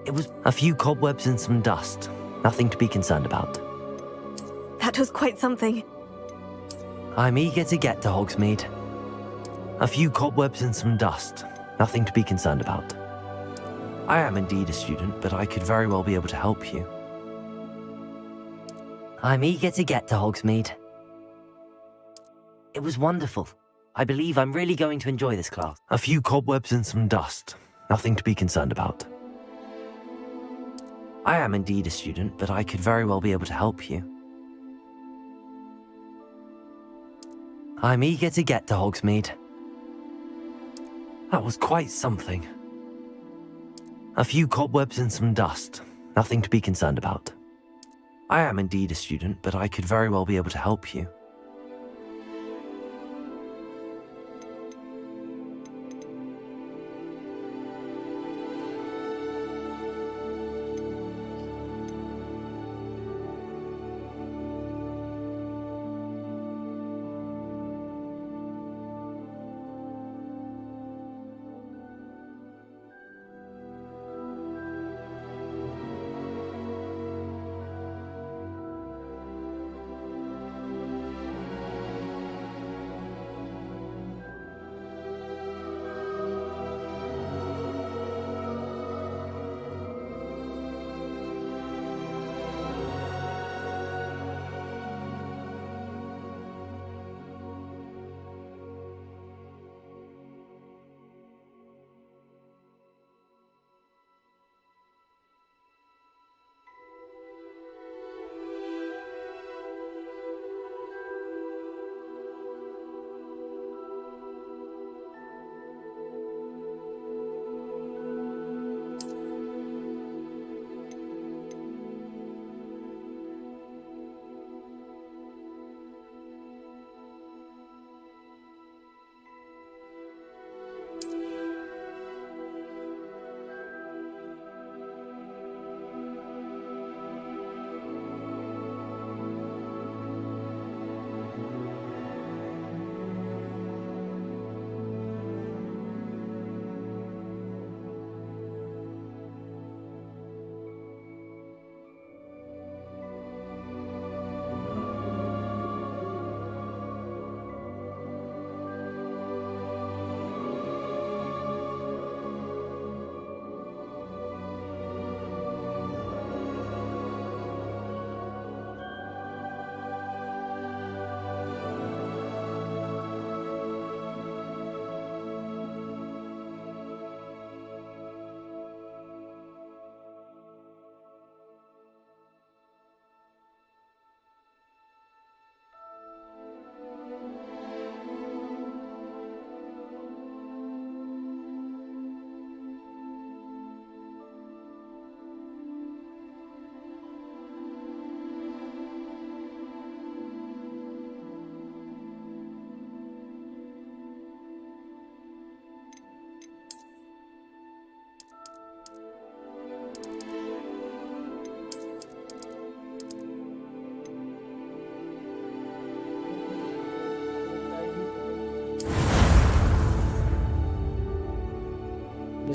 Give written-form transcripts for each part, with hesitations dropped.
It was a few cobwebs and some dust. Nothing to be concerned about. That was quite something. I'm eager to get to Hogsmeade. A few cobwebs and some dust. Nothing to be concerned about. I am indeed a student, but I could very well be able to help you. I'm eager to get to Hogsmeade. It was wonderful. I believe I'm really going to enjoy this class. A few cobwebs and some dust. Nothing to be concerned about. I am indeed a student, but I could very well be able to help you. I'm eager to get to Hogsmeade. That was quite something. A few cobwebs and some dust. Nothing to be concerned about. I am indeed a student, but I could very well be able to help you.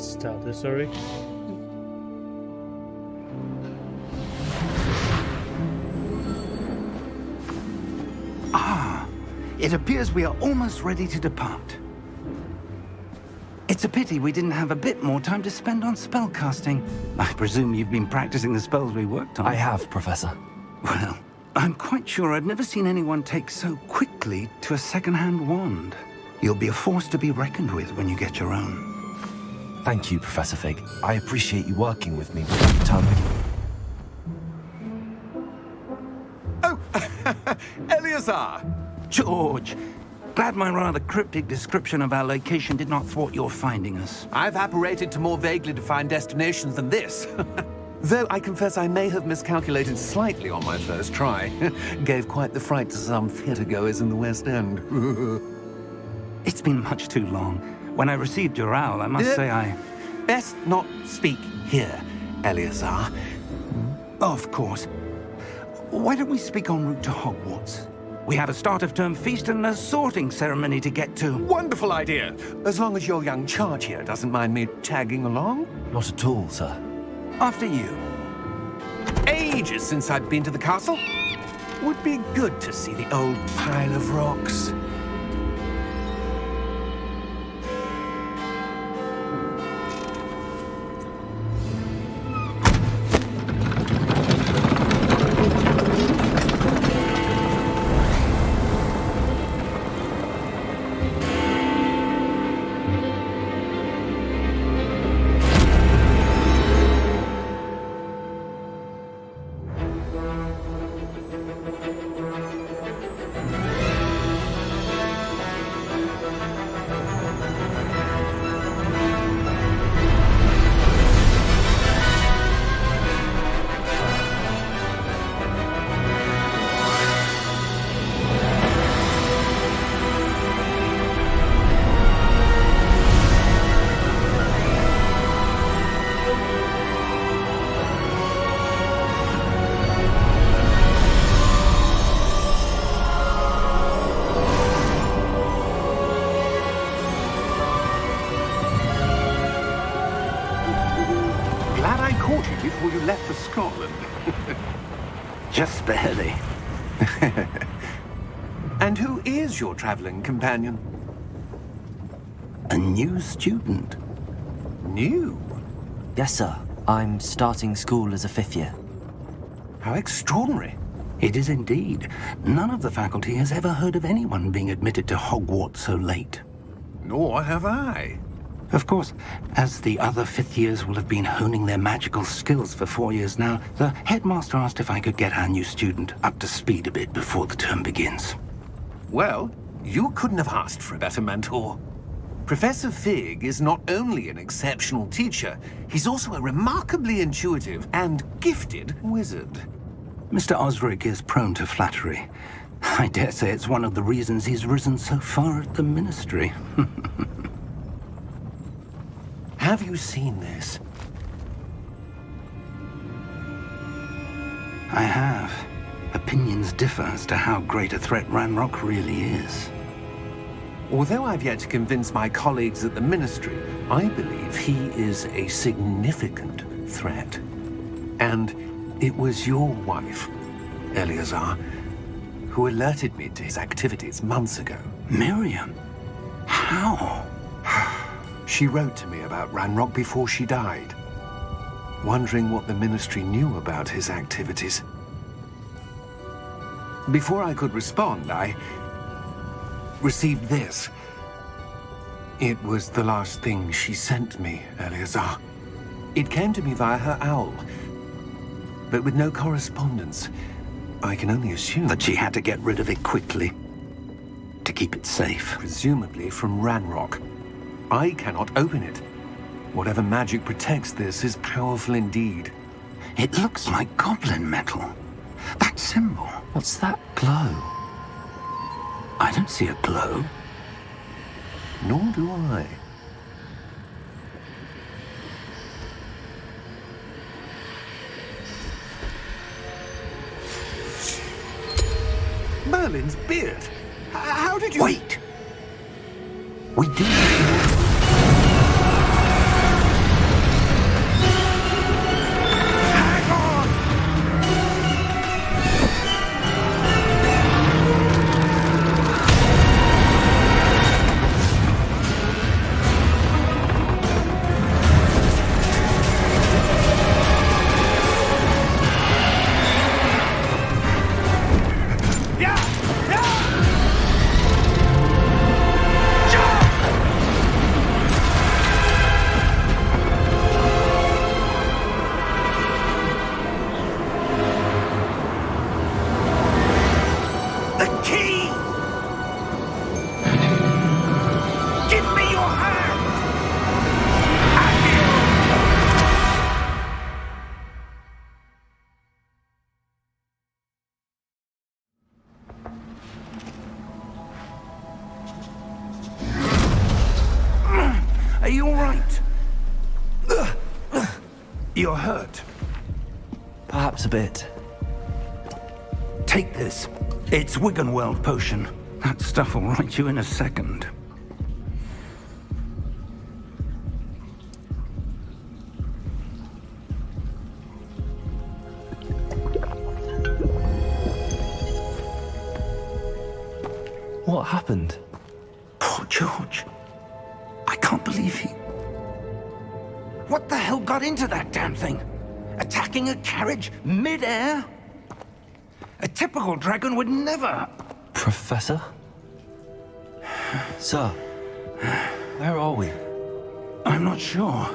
Started, sorry. It appears we are almost ready to depart. It's a pity we didn't have a bit more time to spend on spellcasting. I presume you've been practicing the spells we worked on. I have, Professor. Well, I'm quite sure I've never seen anyone take so quickly to a second-hand wand. You'll be a force to be reckoned with when you get your own. Thank you, Professor Fig. I appreciate you working with me without the time. Oh, Eleazar! George, glad my rather cryptic description of our location did not thwart your finding us. I've apparated to more vaguely defined destinations than this. Though I confess I may have miscalculated slightly on my first try. Gave quite the fright to some theatre-goers in the West End. It's been much too long. When I received your owl, I must say I... Best not speak here, Eleazar. Of course. Why don't we speak en route to Hogwarts? We have a start-of-term feast and a sorting ceremony to get to. Wonderful idea! As long as your young charge here doesn't mind me tagging along. Not at all, sir. After you. Ages since I'd been to the castle. Would be good to see the old pile of rocks. Glad I caught you before you left for Scotland. Just barely. And who is your traveling companion? A new student. New? Yes, sir. I'm starting school as a 5th year. How extraordinary. It is indeed. None of the faculty has ever heard of anyone being admitted to Hogwarts so late. Nor have I. Of course, as the other 5th years will have been honing their magical skills for 4 years now, the headmaster asked if I could get our new student up to speed a bit before the term begins. Well, you couldn't have asked for a better mentor. Professor Fig is not only an exceptional teacher, he's also a remarkably intuitive and gifted wizard. Mr. Osric is prone to flattery. I dare say it's one of the reasons he's risen so far at the ministry. Have you seen this? I have. Opinions differ as to how great a threat Ranrock really is. Although I've yet to convince my colleagues at the Ministry, I believe he is a significant threat. And it was your wife, Eleazar, who alerted me to his activities months ago. Miriam? How? She wrote to me about Ranrock before she died, wondering what the Ministry knew about his activities. Before I could respond, I received this. It was the last thing she sent me, Eleazar. It came to me via her owl, but with no correspondence. I can only assume That she had to get rid of it quickly, to keep it safe. presumably from Ranrock. I cannot open it. Whatever magic protects this is powerful indeed. It looks like goblin metal. That symbol. What's that glow? I don't see a glow. Nor do I. Merlin's beard. How did you... Wait! We do. Hang on! The key! Give me your hand! Are you all right? You're hurt. Perhaps a bit. Take this. It's Wiggenweld potion. That stuff will right you in a second. What happened? Poor George. I can't believe he... What the hell got into that damn thing? Attacking a carriage mid-air? A typical dragon would never... Professor? Sir, where are we? I'm not sure.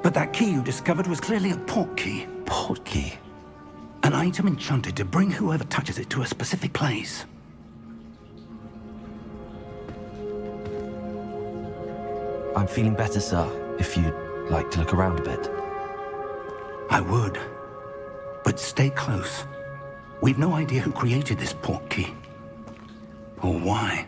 But that key you discovered was clearly a port key. Port key? An item enchanted to bring whoever touches it to a specific place. I'm feeling better, sir, if you'd like to look around a bit. I would. But stay close. We've no idea who created this port key. Or why.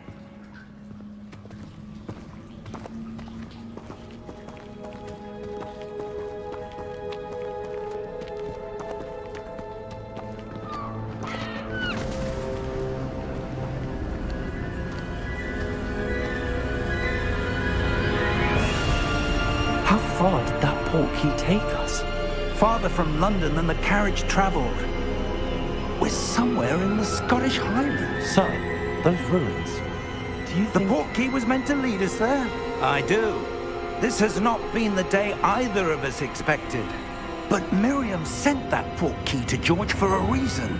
How far did that port key take us? Farther from London than the carriage travelled. We're somewhere in the Scottish Highlands. Sir, those ruins. Do you The think... port key was meant to lead us there? I do. This has not been the day either of us expected. But Miriam sent that port key to George for a reason.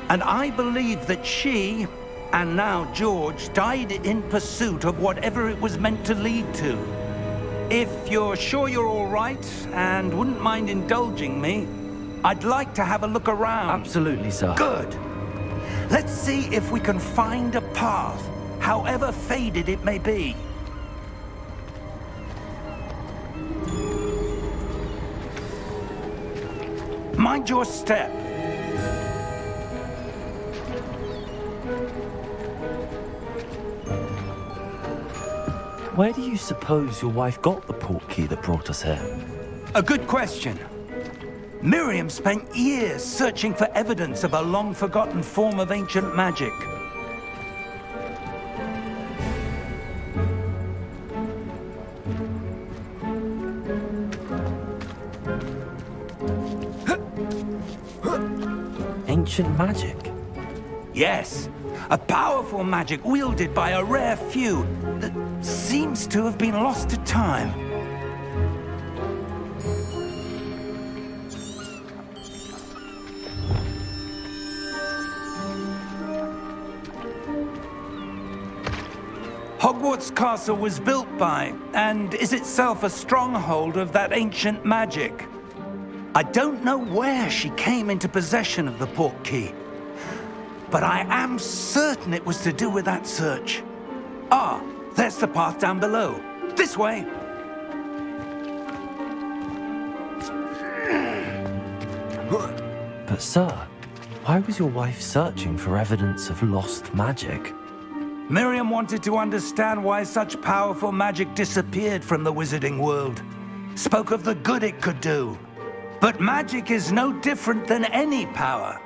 And I believe that she, and now George, died in pursuit of whatever it was meant to lead to. If you're sure you're all right, and wouldn't mind indulging me, I'd like to have a look around. Absolutely, sir. Good. Let's see if we can find a path, however faded it may be. Mind your step. Where do you suppose your wife got the port key that brought us here? A good question. Miriam spent years searching for evidence of a long-forgotten form of ancient magic. Ancient magic? Yes, a powerful magic wielded by a rare few that seems to have been lost to time. Hogwarts Castle was built by, and is itself a stronghold of that ancient magic. I don't know where she came into possession of the port key, but I am certain it was to do with that search. Ah, there's the path down below. This way. But sir, why was your wife searching for evidence of lost magic? Miriam wanted to understand why such powerful magic disappeared from the wizarding world. Spoke of the good it could do. But magic is no different than any power.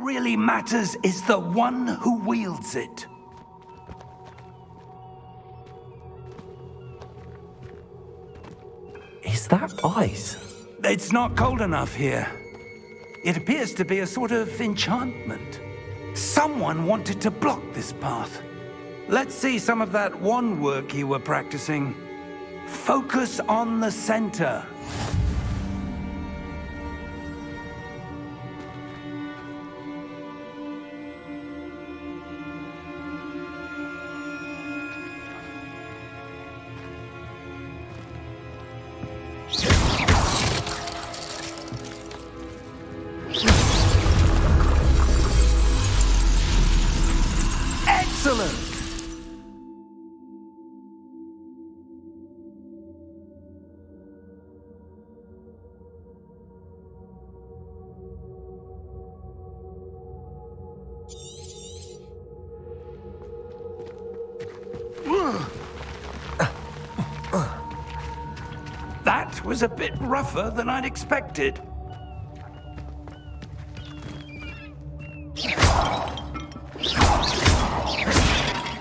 really matters is the one who wields it. Is that ice? It's not cold enough here. It appears to be a sort of enchantment. Someone wanted to block this path. Let's see some of that wand work you were practicing. Focus on the center. Excellent! That was a bit rougher than I'd expected.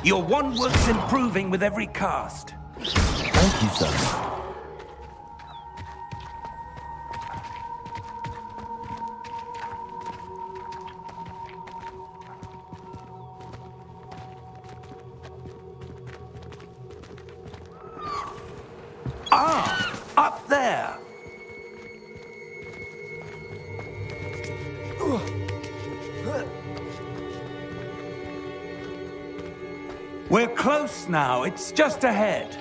Your wand work's improving with every cast. Thank you, sir. Ah, up there. We're close now. It's just ahead.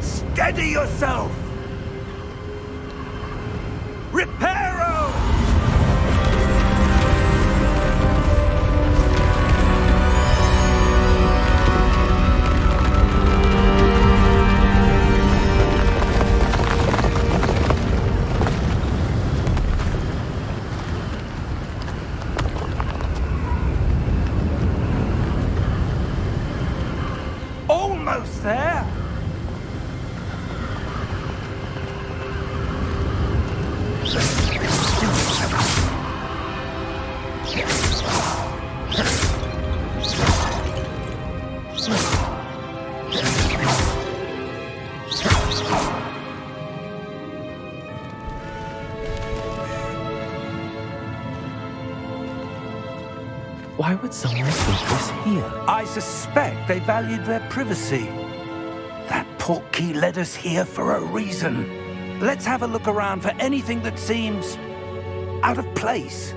Steady yourself! Reparo! Almost there! Why would someone think this here? I suspect they valued their privacy. That portkey led us here for a reason. Let's have a look around for anything that seems out of place.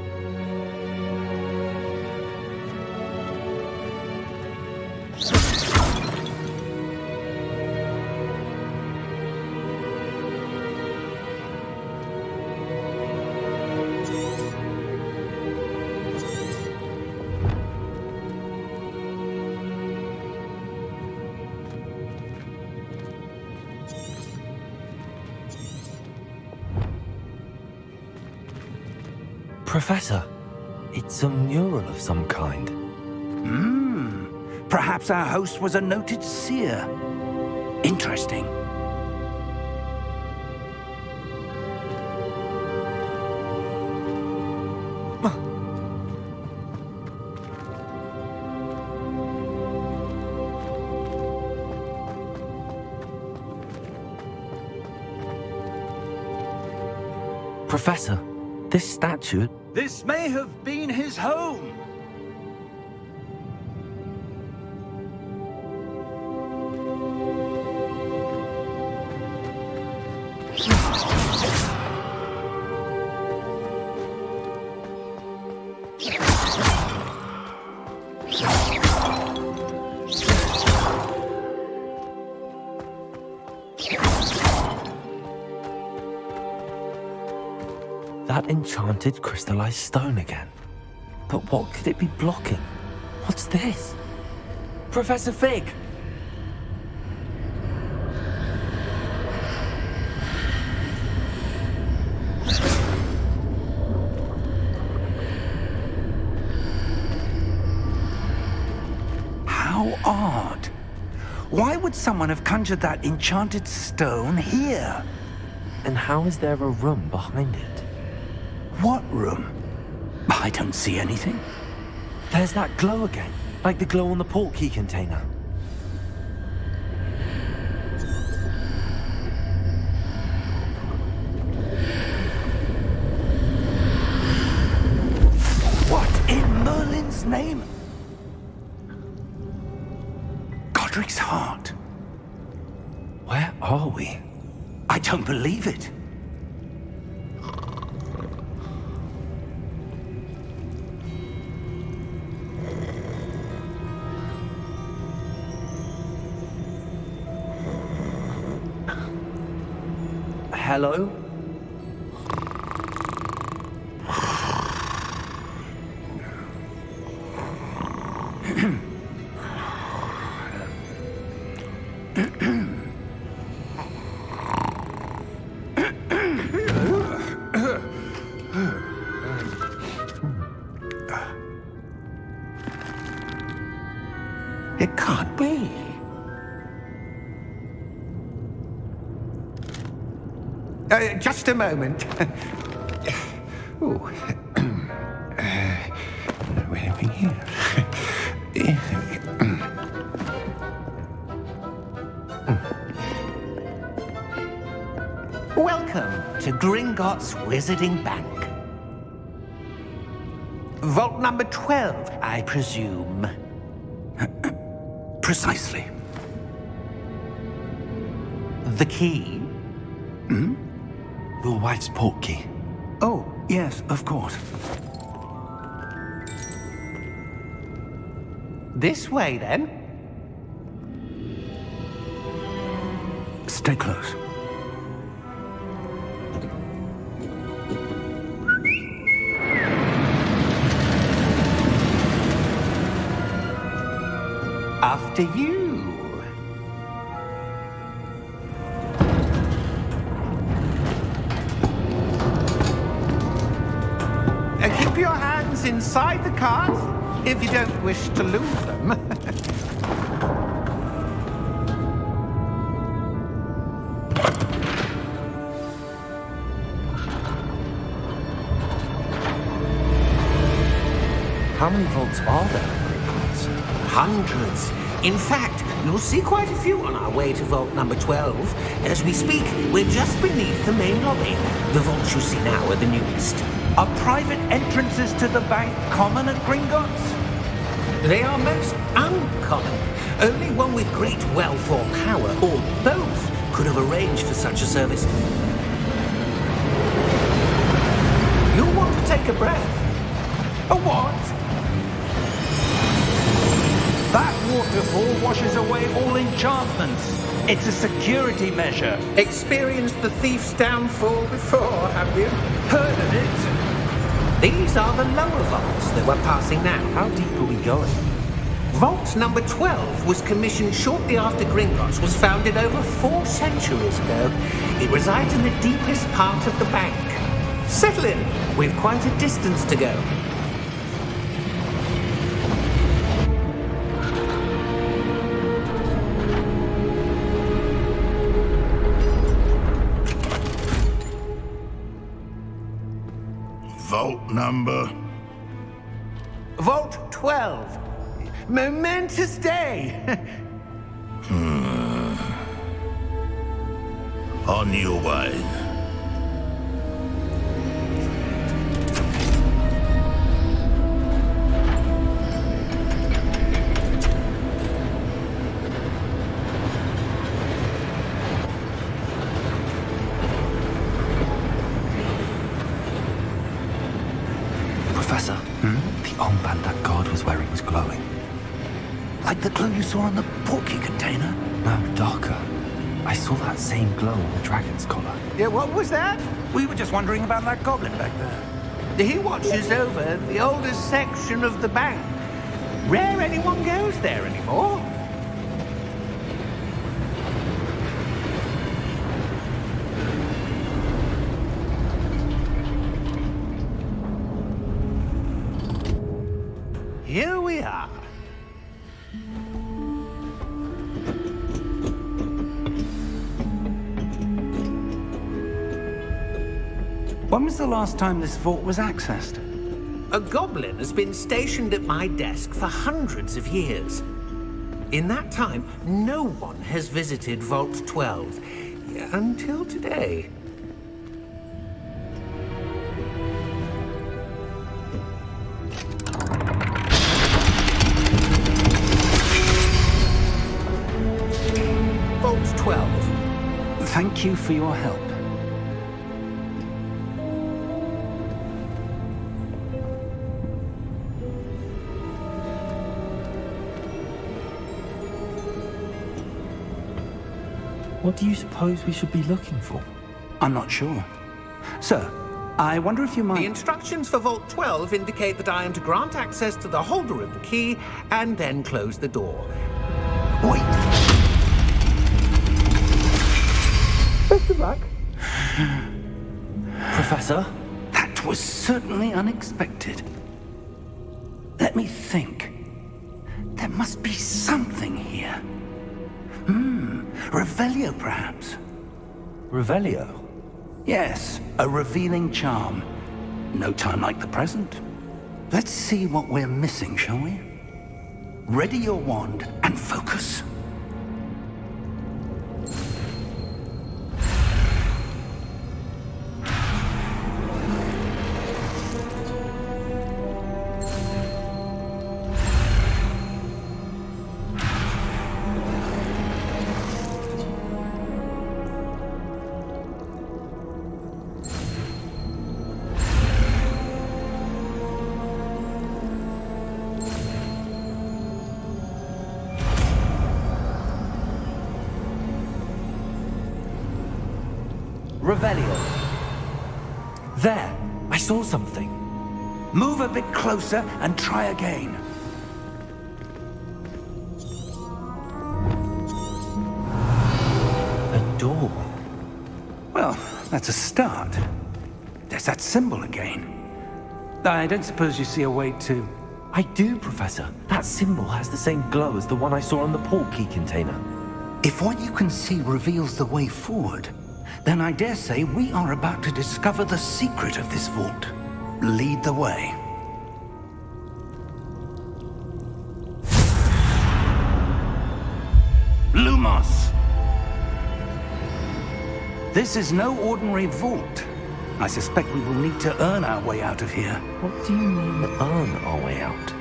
Professor, it's a mural of some kind. Perhaps our host was a noted seer. Interesting. Professor, this statue... This may have been his home. That enchanted crystallized stone again. But what could it be blocking? What's this? Professor Fig! How odd. Why would someone have conjured that enchanted stone here? And how is there a room behind it? What room? I don't see anything. There's that glow again, like the glow on the portkey container. What in Merlin's name? Godric's heart. Where are we? I don't believe it. Hello? It can't be. Just a moment. Ooh. Wait a minute here. Welcome to Gringotts Wizarding Bank. Vault number 12, I presume. Precisely. The key? Your wife's portkey. Oh, yes, of course. This way, then. Stay close. After you. Keep your hands inside the cart if you don't wish to lose them. How many vaults are there in Gringotts? Hundreds. In fact, you'll see quite a few on our way to vault number 12. As we speak, we're just beneath the main lobby. The vaults you see now are the newest. Are private entrances to the bank common at Gringotts? They are most uncommon. Only one with great wealth or power, or both, could have arranged for such a service. You'll want to take a breath. A what? That waterfall washes away all enchantments. It's a security measure. Experienced the thief's downfall before, have you? Heard of it? These are the lower vaults that we're passing now. How deep are we going? Vault number 12 was commissioned shortly after Gringotts was founded over 4 centuries ago. It resides in the deepest part of the bank. Settle in. We've quite a distance to go. Vault number? Vault 12. Momentous day. On your way. Professor, the armband that guard was wearing was glowing. Like the glow you saw on the portkey container? No, darker. I saw that same glow on the dragon's collar. Yeah, what was that? We were just wondering about that goblin back there. He watches over the oldest section of the bank. Rare anyone goes there anymore. Here we are. When was the last time this vault was accessed? A goblin has been stationed at my desk for hundreds of years. In that time, no one has visited Vault 12. Until today. Vault 12. Thank you for your help. What do you suppose we should be looking for? I'm not sure. Sir, I wonder if you The might... instructions for Vault 12 indicate that I am to grant access to the holder of the key and then close the door. Wait! Best of luck. Professor? That was certainly unexpected. Let me think. There must be something here. Revelio, perhaps? Revelio? Yes, a revealing charm. No time like the present. Let's see what we're missing, shall we? Ready your wand and focus. Revelio. There! I saw something. Move a bit closer and try again. A door. Well, that's a start. There's that symbol again. I don't suppose you see a way to... I do, Professor. That symbol has the same glow as the one I saw on the port key container. If what you can see reveals the way forward, then I dare say we are about to discover the secret of this vault. Lead the way. Lumos! This is no ordinary vault. I suspect we will need to earn our way out of here. What do you mean, earn our way out?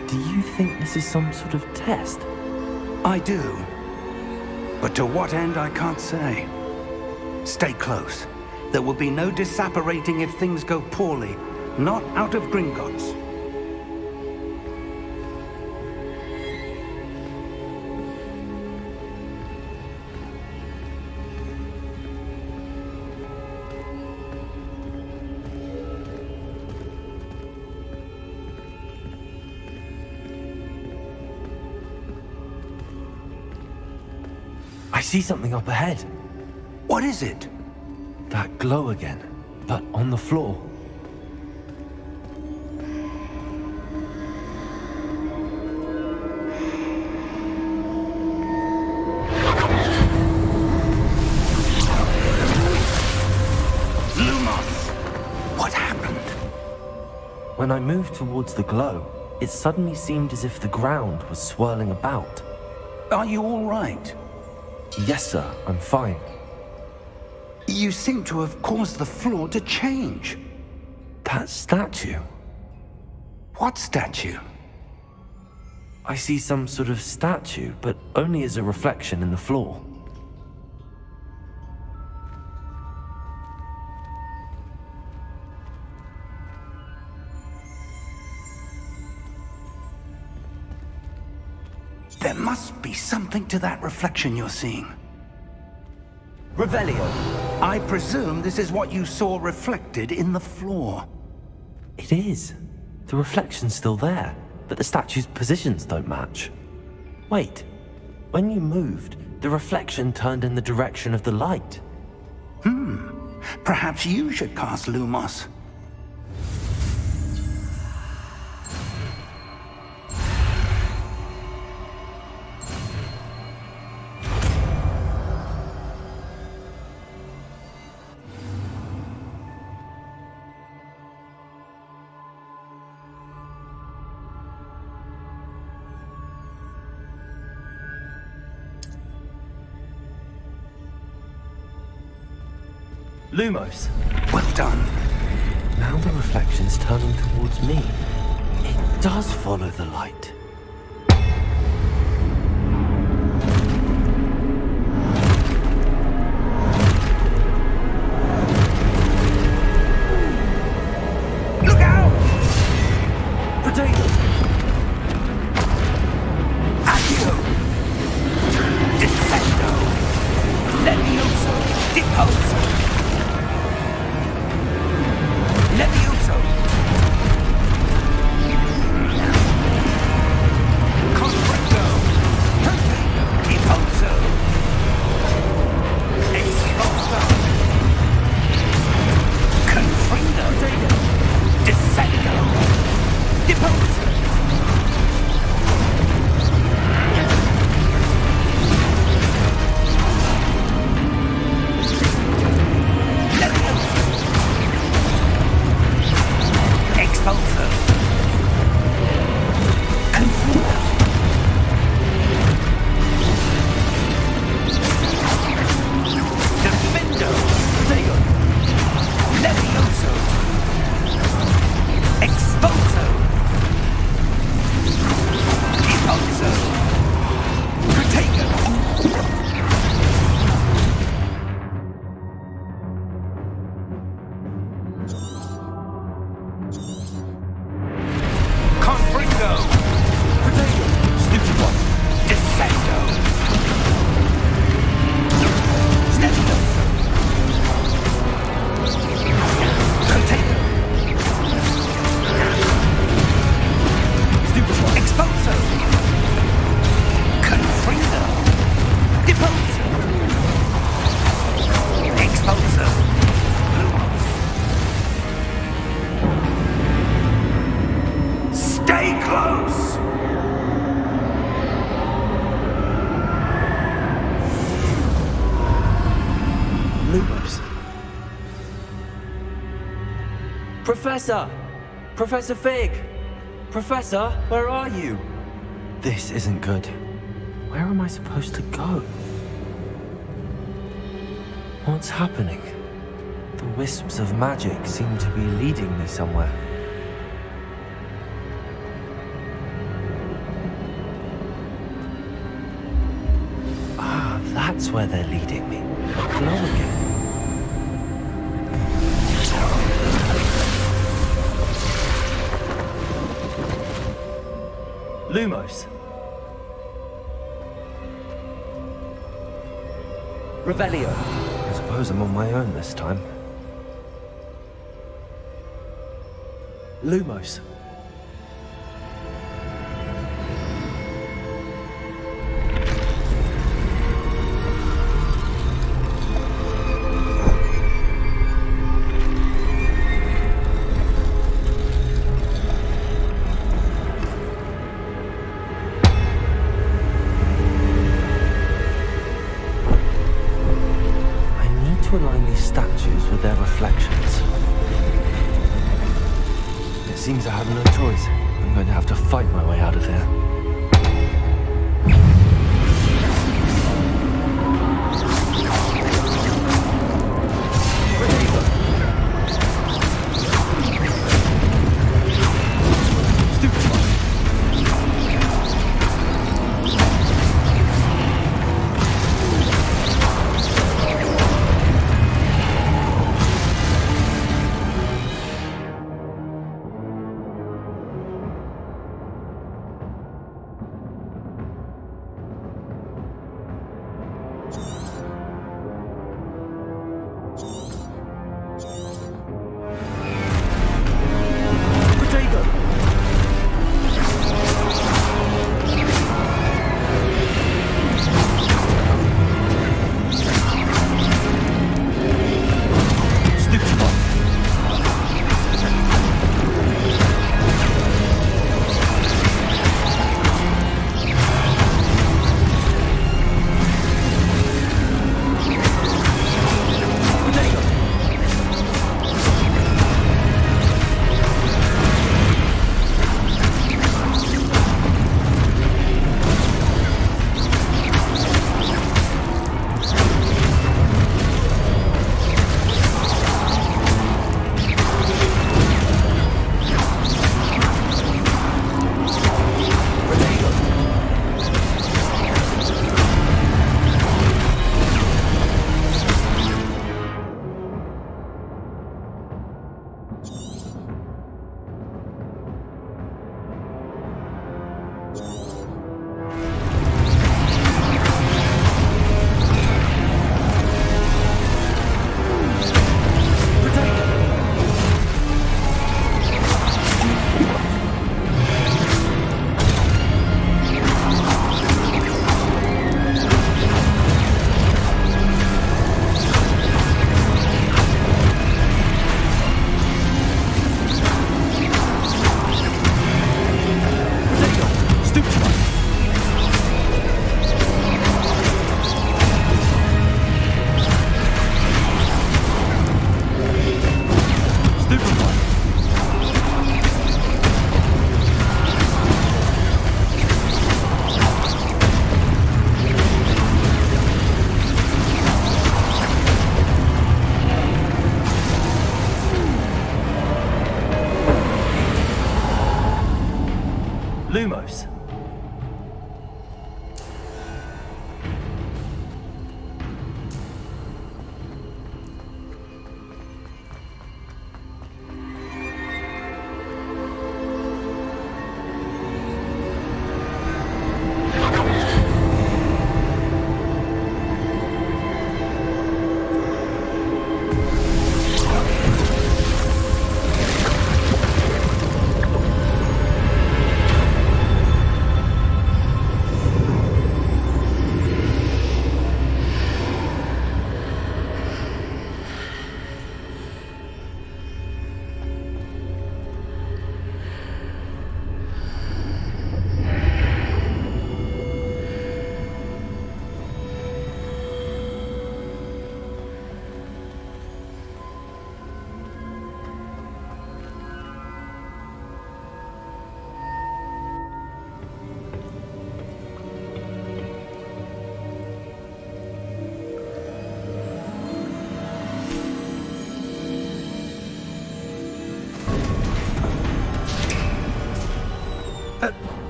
Do you think this is some sort of test? I do. But to what end, I can't say. Stay close. There will be no disapparating if things go poorly. Not out of Gringotts. I see something up ahead. What is it? That glow again, but on the floor. Lumos! What happened? When I moved towards the glow, it suddenly seemed as if the ground was swirling about. Are you all right? Yes, sir, I'm fine. You seem to have caused the floor to change. That statue. What statue? I see some sort of statue, but only as a reflection in the floor. There must be something to that reflection you're seeing. Revelio. I presume this is what you saw reflected in the floor. It is. The reflection's still there, but the statue's positions don't match. Wait. When you moved, the reflection turned in the direction of the light. Perhaps you should cast Lumos. Lumos. Well done. Now the reflection's turning towards me. It does follow the light. Look out! Potato! Accio! Descendo! Levioso! Deposo! Levioso! Confringo! Deposo! Expulso! Confringo! Descendo! Deposo! Expulso! Confringo! Defendo! Protego! Levioso! Expulso! Deposo! Protego! Confringo! Protego! Stupid one! Descendo! Levioso! Protego! Stupid one! Expulso! Confringo! Deposo! Expulso! Stay close! Lumos. Professor! Professor Fig! Professor, where are you? This isn't good. Where am I supposed to go? What's happening? The wisps of magic seem to be leading me somewhere. Ah, that's where they're leading me. A glow again. Lumos. Revelio. I suppose I'm on my own this time. Lumos. To align these statues with their reflections. It seems I have no choice. I'm going to have to fight my way out of here. Stupid one.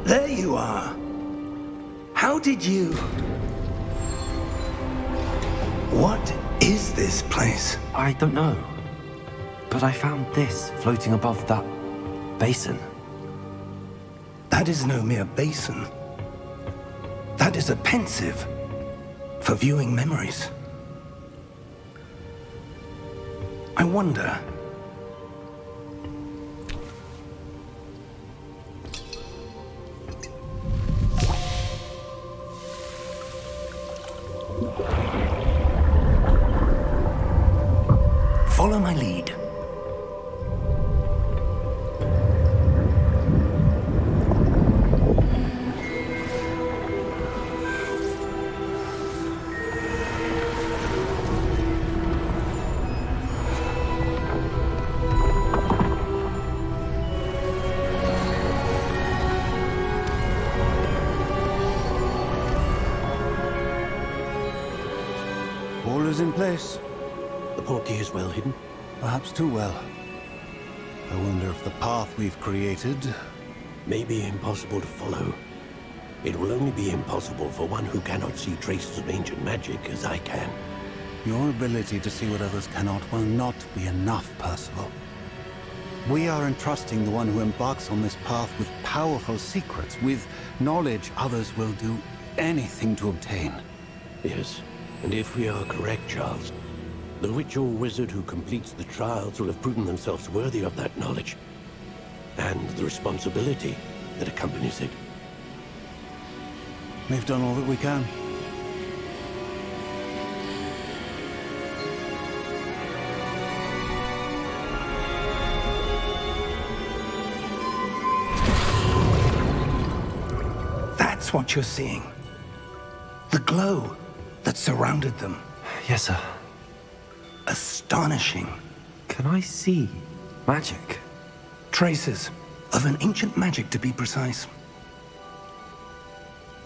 There you are. How did you... What is this place? I don't know. But I found this floating above that basin. That is no mere basin. That is a pensive for viewing memories. I wonder... Follow my lead. All is in place. The portkey is well hidden. Perhaps too well. I wonder if the path we've created... May be impossible to follow. It will only be impossible for one who cannot see traces of ancient magic as I can. Your ability to see what others cannot will not be enough, Percival. We are entrusting the one who embarks on this path with powerful secrets, with knowledge others will do anything to obtain. Yes, and if we are correct, Charles, the witch or wizard who completes the trials will have proven themselves worthy of that knowledge, and the responsibility that accompanies it. We've done all that we can. That's what you're seeing. The glow that surrounded them. Yes, sir. Astonishing. Can I see magic? Traces of an ancient magic, to be precise.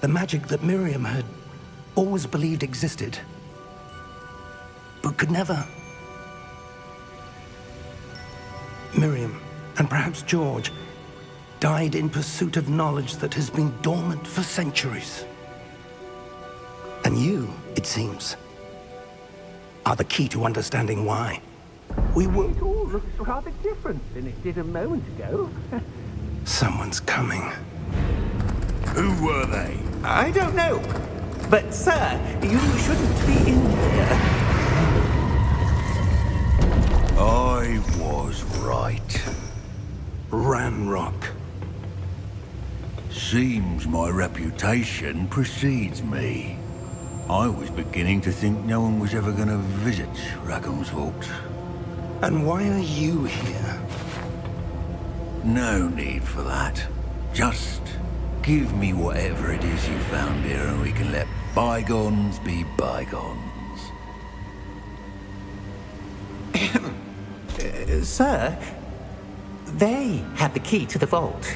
The magic that Miriam had always believed existed, but could never. Miriam, and perhaps George, died in pursuit of knowledge that has been dormant for centuries. And you, it seems, are the key to understanding why. We will... It all looks rather different than it did a moment ago. Someone's coming. Who were they? I don't know. But, sir, you shouldn't be in here. I was right. Ranrock. Seems my reputation precedes me. I was beginning to think no one was ever going to visit Rackham's Vault. And why are you here? No need for that. Just give me whatever it is you found here and we can let bygones be bygones. Sir, they have the key to the vault.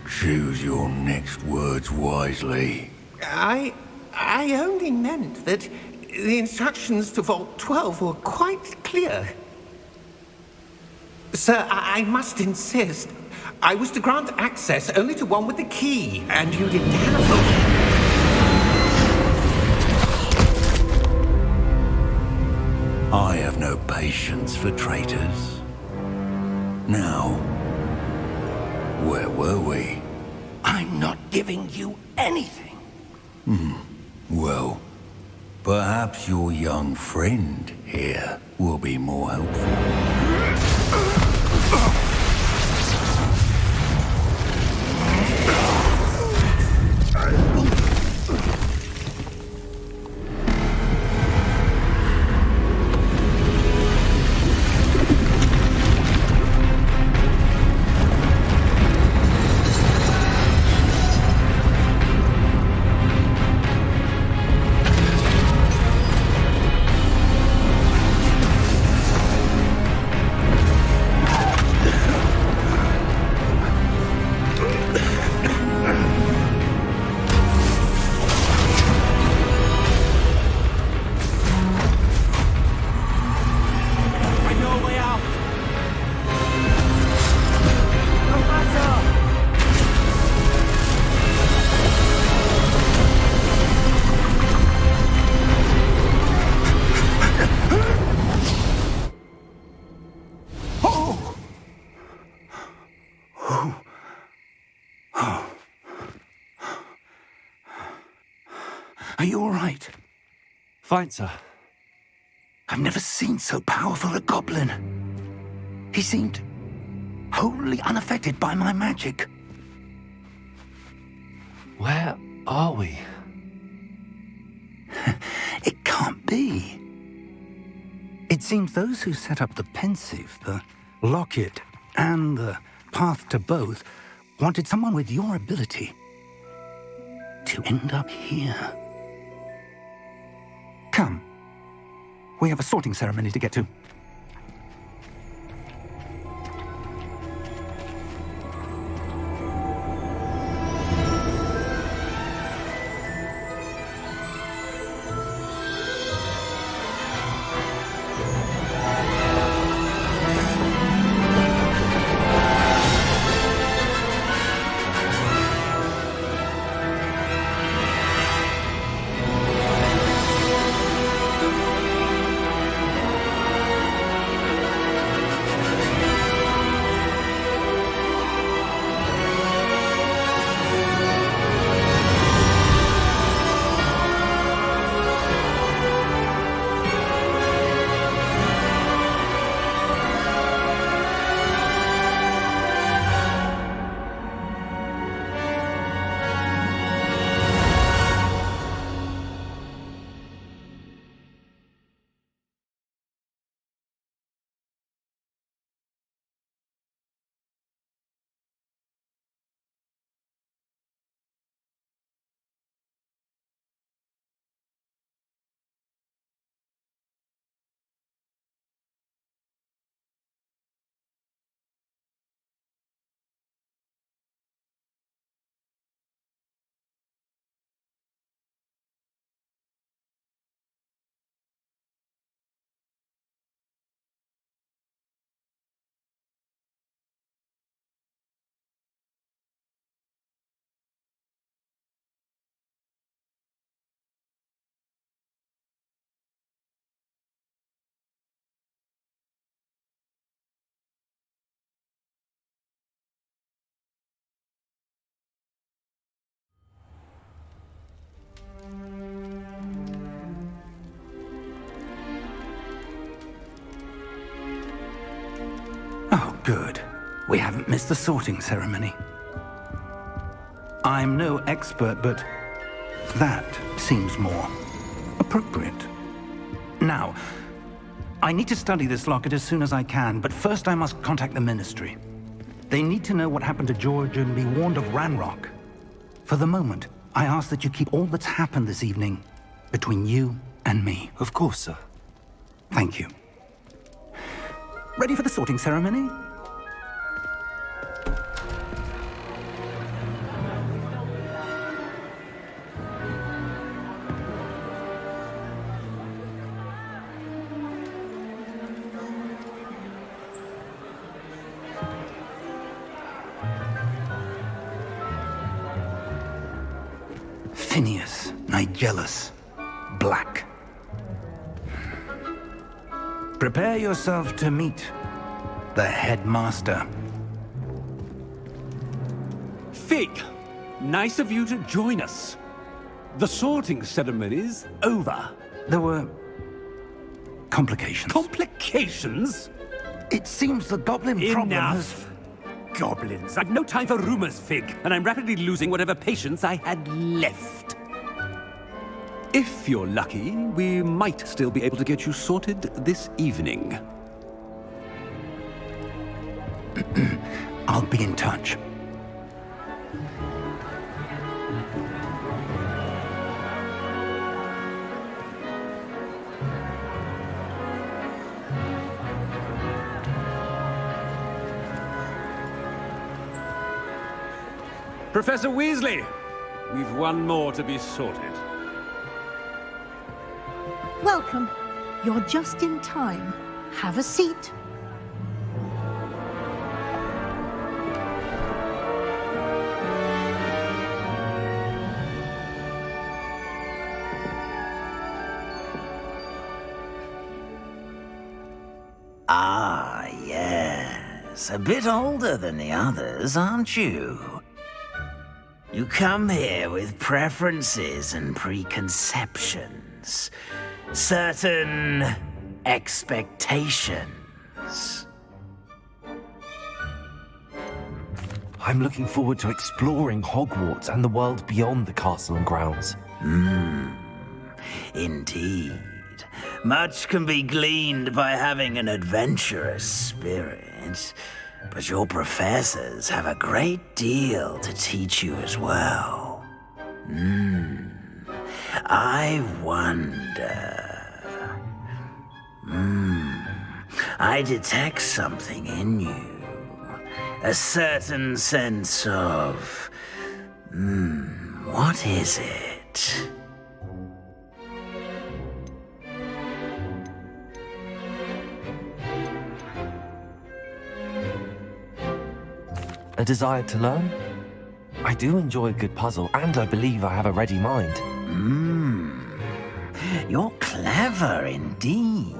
Choose your next words wisely. I only meant that the instructions to Vault 12 were quite clear. Sir, I must insist. I was to grant access only to one with the key, and you didn't have them. I have no patience for traitors. Now, where were we? I'm not giving you anything. Well, perhaps your young friend here will be more helpful. you all right? Fine, sir. I've never seen so powerful a goblin. He seemed wholly unaffected by my magic. Where are we? It can't be. It seems those who set up the pensive, the locket, and the path to both wanted someone with your ability to end up here. Come. We have a sorting ceremony to get to. Oh, good. We haven't missed the sorting ceremony. I'm no expert, but that seems more appropriate. Now, I need to study this locket as soon as I can, but first I must contact the Ministry. They need to know what happened to George and be warned of Ranrock. For the moment, I ask that you keep all that's happened this evening between you and me. Of course, sir. Thank you. Ready for the sorting ceremony? Phineas, Nigellus, Black. Prepare yourself to meet the headmaster. Fig, nice of you to join us. The sorting ceremony's over. There were complications. Complications? It seems the goblin problem has... Enough. Goblins. I've no time for rumors, Fig, and I'm rapidly losing whatever patience I had left. If you're lucky, we might still be able to get you sorted this evening. I'll be in touch. Professor Weasley, we've one more to be sorted. Welcome. You're just in time. Have a seat. Ah, yes. A bit older than the others, aren't you? You come here with preferences and preconceptions. Certain expectations. I'm looking forward to exploring Hogwarts and the world beyond the castle and grounds. Indeed. Much can be gleaned by having an adventurous spirit, but your professors have a great deal to teach you as well. I wonder... I detect something in you. A certain sense of... what is it? A desire to learn? I do enjoy a good puzzle, and I believe I have a ready mind. You're clever indeed.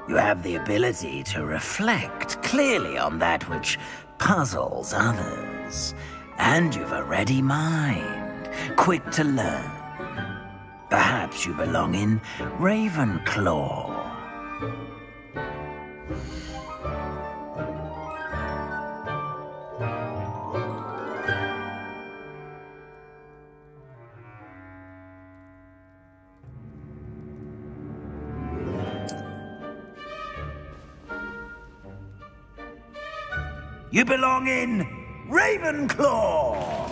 You have the ability to reflect clearly on that which puzzles others. And you've a ready mind, quick to learn. Perhaps you belong in Ravenclaw. You belong in Ravenclaw!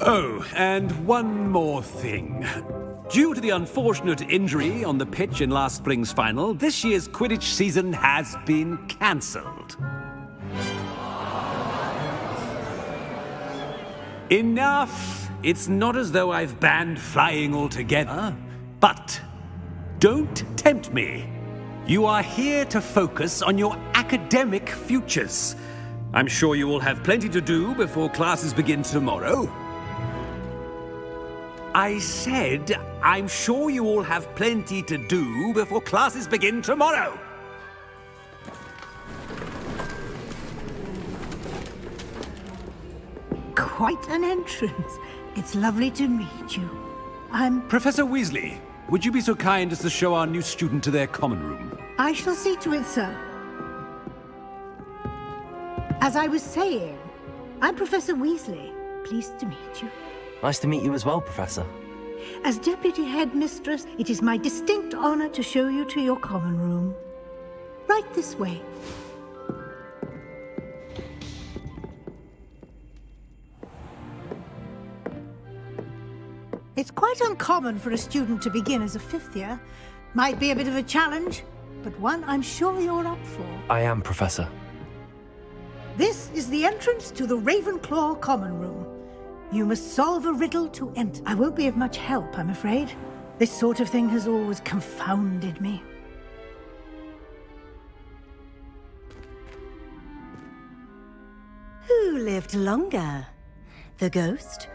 Oh, and one more thing. Due to the unfortunate injury on the pitch in last spring's final, this year's Quidditch season has been cancelled. Enough! It's not as though I've banned flying altogether, but don't tempt me. You are here to focus on your academic futures. I'm sure you will have plenty to do before classes begin tomorrow. I said, I'm sure you all have plenty to do before classes begin tomorrow. Quite an entrance. It's lovely to meet you. Professor Weasley, would you be so kind as to show our new student to their common room? I shall see to it, sir. As I was saying, I'm Professor Weasley. Pleased to meet you. Nice to meet you as well, Professor. As Deputy Headmistress, it is my distinct honor to show you to your common room. Right this way. It's quite uncommon for a student to begin as a fifth year. Might be a bit of a challenge, but one I'm sure you're up for. I am, Professor. This is the entrance to the Ravenclaw common room. You must solve a riddle to enter. I won't be of much help, I'm afraid. This sort of thing has always confounded me. Who lived longer? The ghost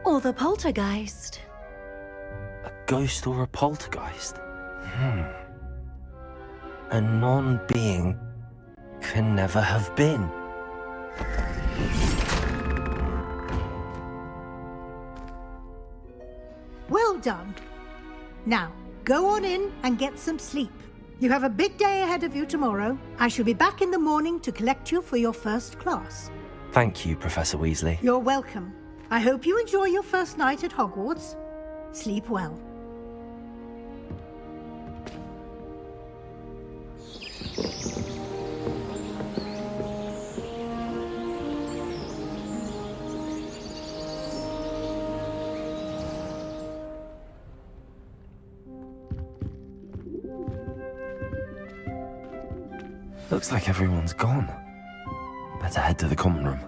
or the poltergeist? A ghost or a poltergeist? A non-being can never have been. Well done. Now, go on in and get some sleep. You have a big day ahead of you tomorrow. I shall be back in the morning to collect you for your first class. Thank you, Professor Weasley. You're welcome. I hope you enjoy your first night at Hogwarts. Sleep well. Looks like everyone's gone. Better head to the common room.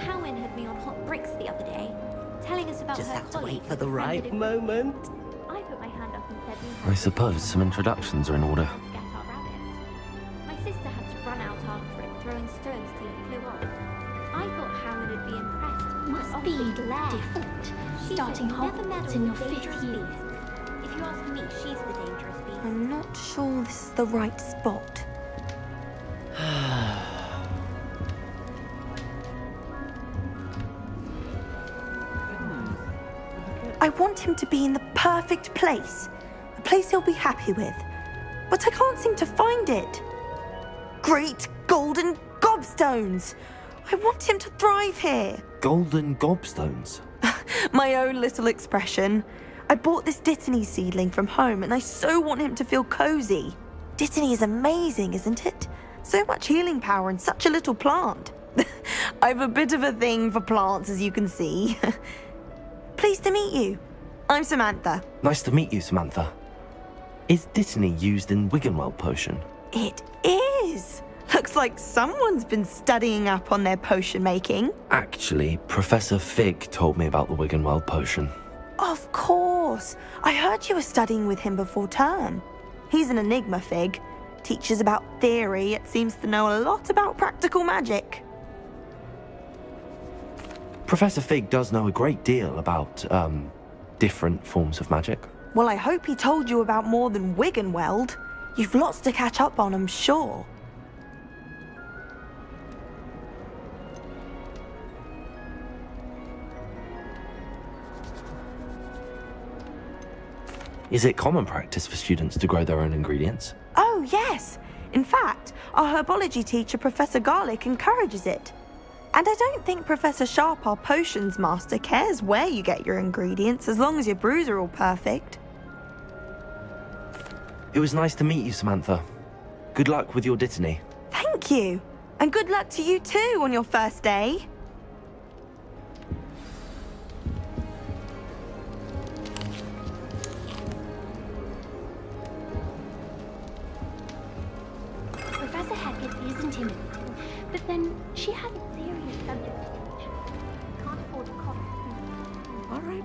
Cowan had me on hot bricks the other day, telling us about Just her have to wait colleagues for the who right defended it. moment. I put my hand up and said we had I suppose some introductions are in order. to get our rabbits. My sister had to run out after it, throwing stones till it flew off. I thought Howard would be impressed. Must but be off the glare. different. She Starting said never Hogwarts meddle in your with 5th dangerous year. beasts. If you ask me, she's the dangerous beast. I'm not sure this is the right spot. I want him to be in the perfect place. A place he'll be happy with. But I can't seem to find it. Great golden gobstones! I want him to thrive here. Golden gobstones. My own little expression. I bought this Dittany seedling from home and I so want him to feel cozy. Dittany is amazing, isn't it? So much healing power in such a little plant. I've a bit of a thing for plants, as you can see. Pleased to meet you. I'm Samantha. Nice to meet you, Samantha. Is Dittany used in Wiggenweld potion? It is. Looks like someone's been studying up on their potion making. Actually, Professor Fig told me about the Wiggenweld potion. Of course. I heard you were studying with him before term. He's an enigma, Fig. Teaches about theory, yet seems to know a lot about practical magic. Professor Fig does know a great deal about, different forms of magic. Well, I hope he told you about more than Wiggenweld. You've lots to catch up on, I'm sure. Is it common practice for students to grow their own ingredients? Oh, yes. In fact, our herbology teacher, Professor Garlick, encourages it. And I don't think Professor Sharp, our potions master, cares where you get your ingredients as long as your brews are all perfect. It was nice to meet you, Samantha. Good luck with your Dittany. Thank you. And good luck to you too on your first day. Professor Hackett is intimidating, but then she has a serious subject to teach. Can't afford cost. All right.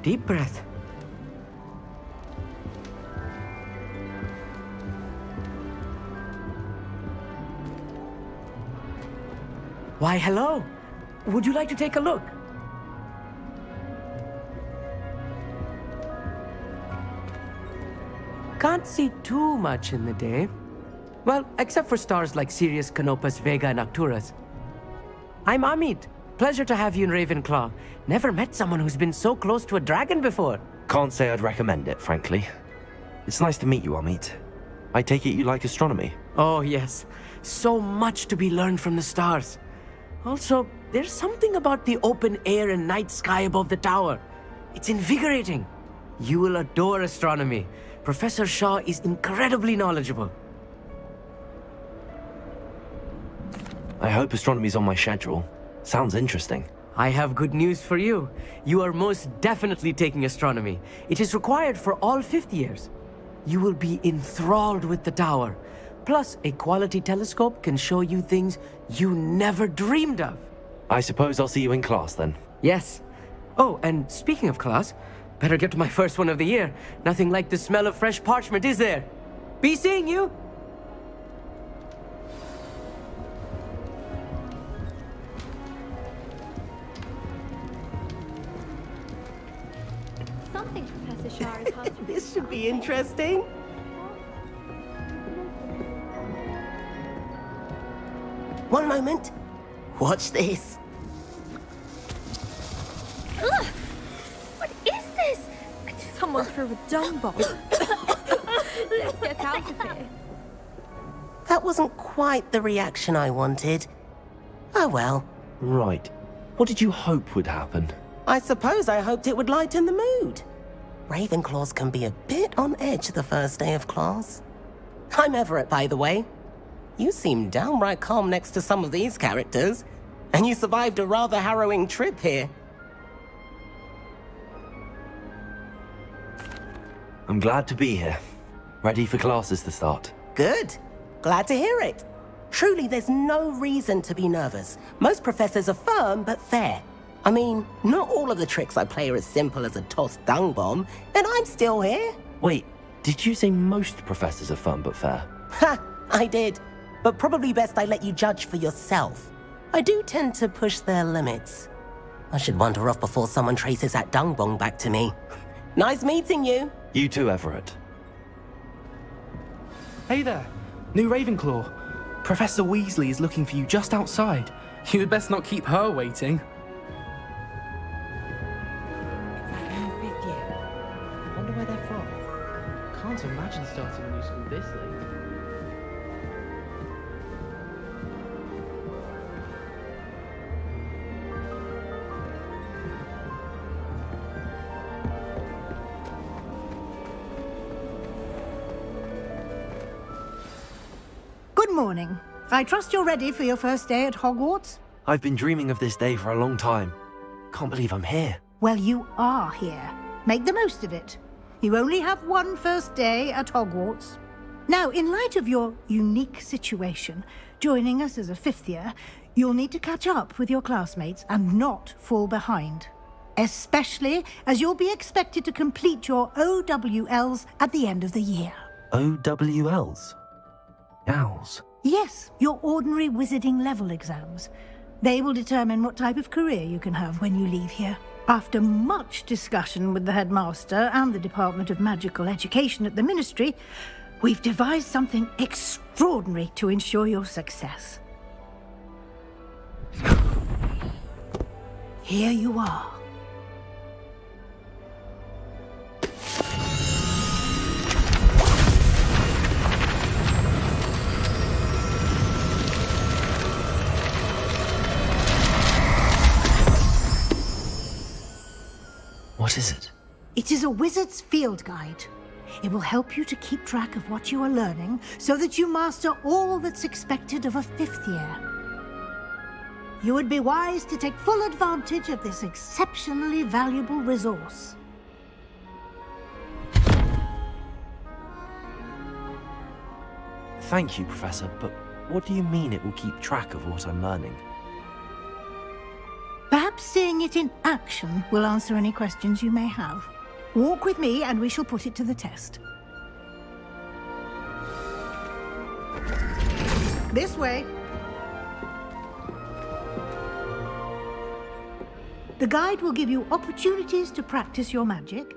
Deep breath. Why, hello. Would you like to take a look? Can't see too much in the day. Well, except for stars like Sirius, Canopus, Vega, and Arcturus. I'm Amit. Pleasure to have you in Ravenclaw. Never met someone who's been so close to a dragon before. Can't say I'd recommend it, frankly. It's nice to meet you, Amit. I take it you like astronomy? Oh, yes. So much to be learned from the stars. Also, there's something about the open air and night sky above the tower. It's invigorating. You will adore astronomy. Professor Shaw is incredibly knowledgeable. I hope astronomy's on my schedule. Sounds interesting. I have good news for you. You are most definitely taking astronomy. It is required for all 5th years. You will be enthralled with the tower. Plus, a quality telescope can show you things you never dreamed of. I suppose I'll see you in class then. Yes. Oh, and speaking of class, better get to my first one of the year. Nothing like the smell of fresh parchment, is there? Be seeing you! Something Professor Shah is hard to This should be interesting. One moment. Watch this. Ugh! What is this? Someone threw a dung bomb. Let's get out of here. That wasn't quite the reaction I wanted. Oh well. Right. What did you hope would happen? I suppose I hoped it would lighten the mood. Ravenclaws can be a bit on edge the first day of class. I'm Everett, by the way. You seem downright calm next to some of these characters. And you survived a rather harrowing trip here. I'm glad to be here. Ready for classes to start. Good. Glad to hear it. Truly, there's no reason to be nervous. Most professors are firm but fair. I mean, not all of the tricks I play are as simple as a tossed dung bomb, and I'm still here. Wait, did you say most professors are fun but fair? Ha! I did. But probably best I let you judge for yourself. I do tend to push their limits. I should wander off before someone traces that dung bomb back to me. Nice meeting you. You too, Everett. Hey there, new Ravenclaw. Professor Weasley is looking for you just outside. You had best not keep her waiting. I wonder where they're from. Can't imagine starting a new school this late. Good morning. I trust you're ready for your first day at Hogwarts? I've been dreaming of this day for a long time. Can't believe I'm here. Well, you are here. Make the most of it. You only have one first day at Hogwarts. Now, in light of your unique situation, joining us as a fifth year, you'll need to catch up with your classmates and not fall behind. Especially as you'll be expected to complete your OWLs at the end of the year. OWLs? Owls? Yes, your ordinary wizarding level exams. They will determine what type of career you can have when you leave here. After much discussion with the headmaster and the Department of Magical Education at the Ministry, we've devised something extraordinary to ensure your success. Here you are. What is it? It is a wizard's field guide. It will help you to keep track of what you are learning so that you master all that's expected of a fifth year. You would be wise to take full advantage of this exceptionally valuable resource. Thank you, Professor, but what do you mean it will keep track of what I'm learning? Perhaps seeing it in action will answer any questions you may have. Walk with me and we shall put it to the test. This way. The guide will give you opportunities to practice your magic.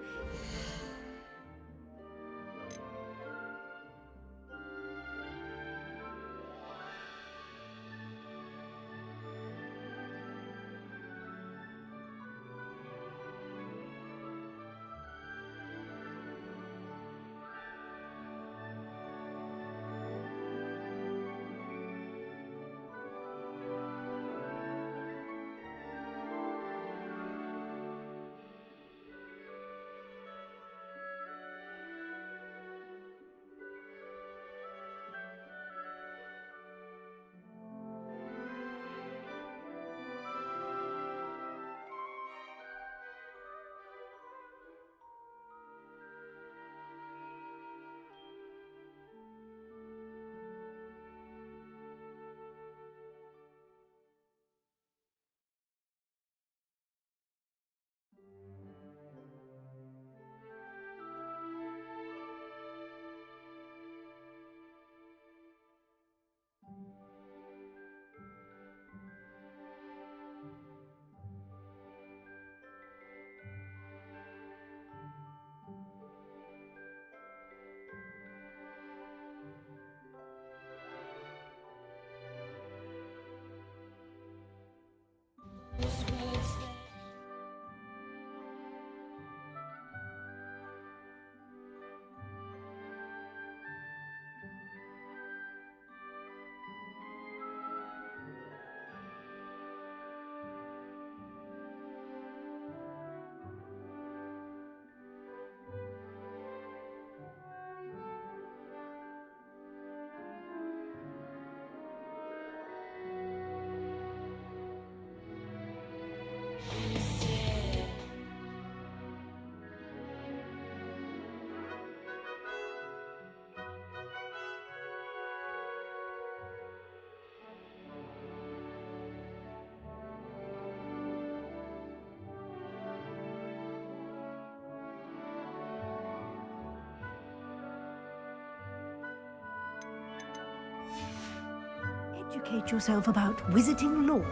Educate yourself about wizarding lore.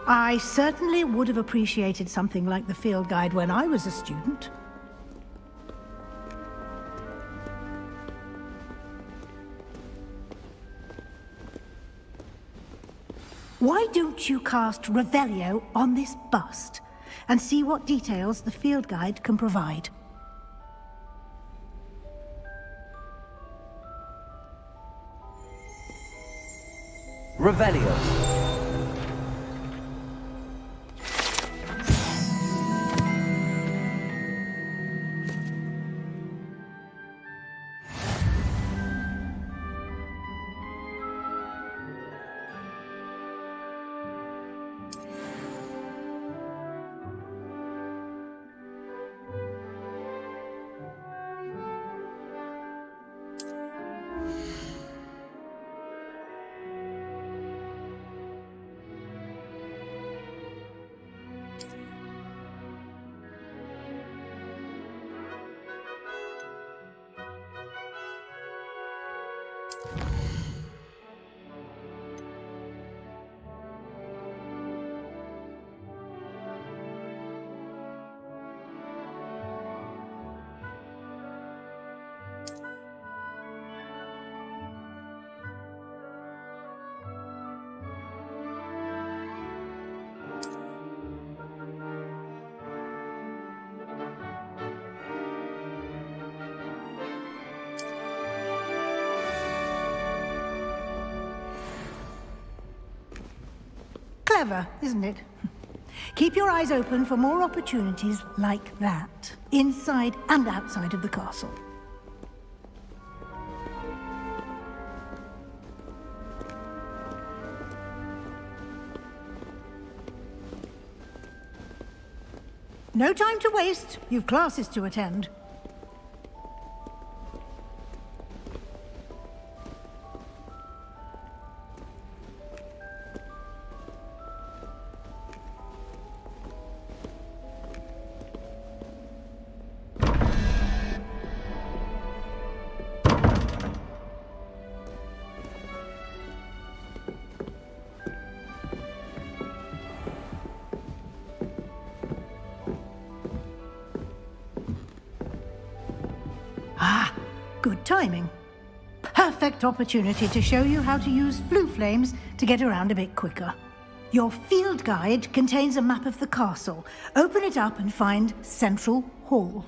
I certainly would have appreciated something like the field guide when I was a student. Why don't you cast Revelio on this bust and see what details the field guide can provide? Revelio. Clever, isn't it? Keep your eyes open for more opportunities like that, inside and outside of the castle. No time to waste. You've classes to attend. Good timing. Perfect opportunity to show you how to use flue flames to get around a bit quicker. Your field guide contains a map of the castle. Open it up and find Central Hall.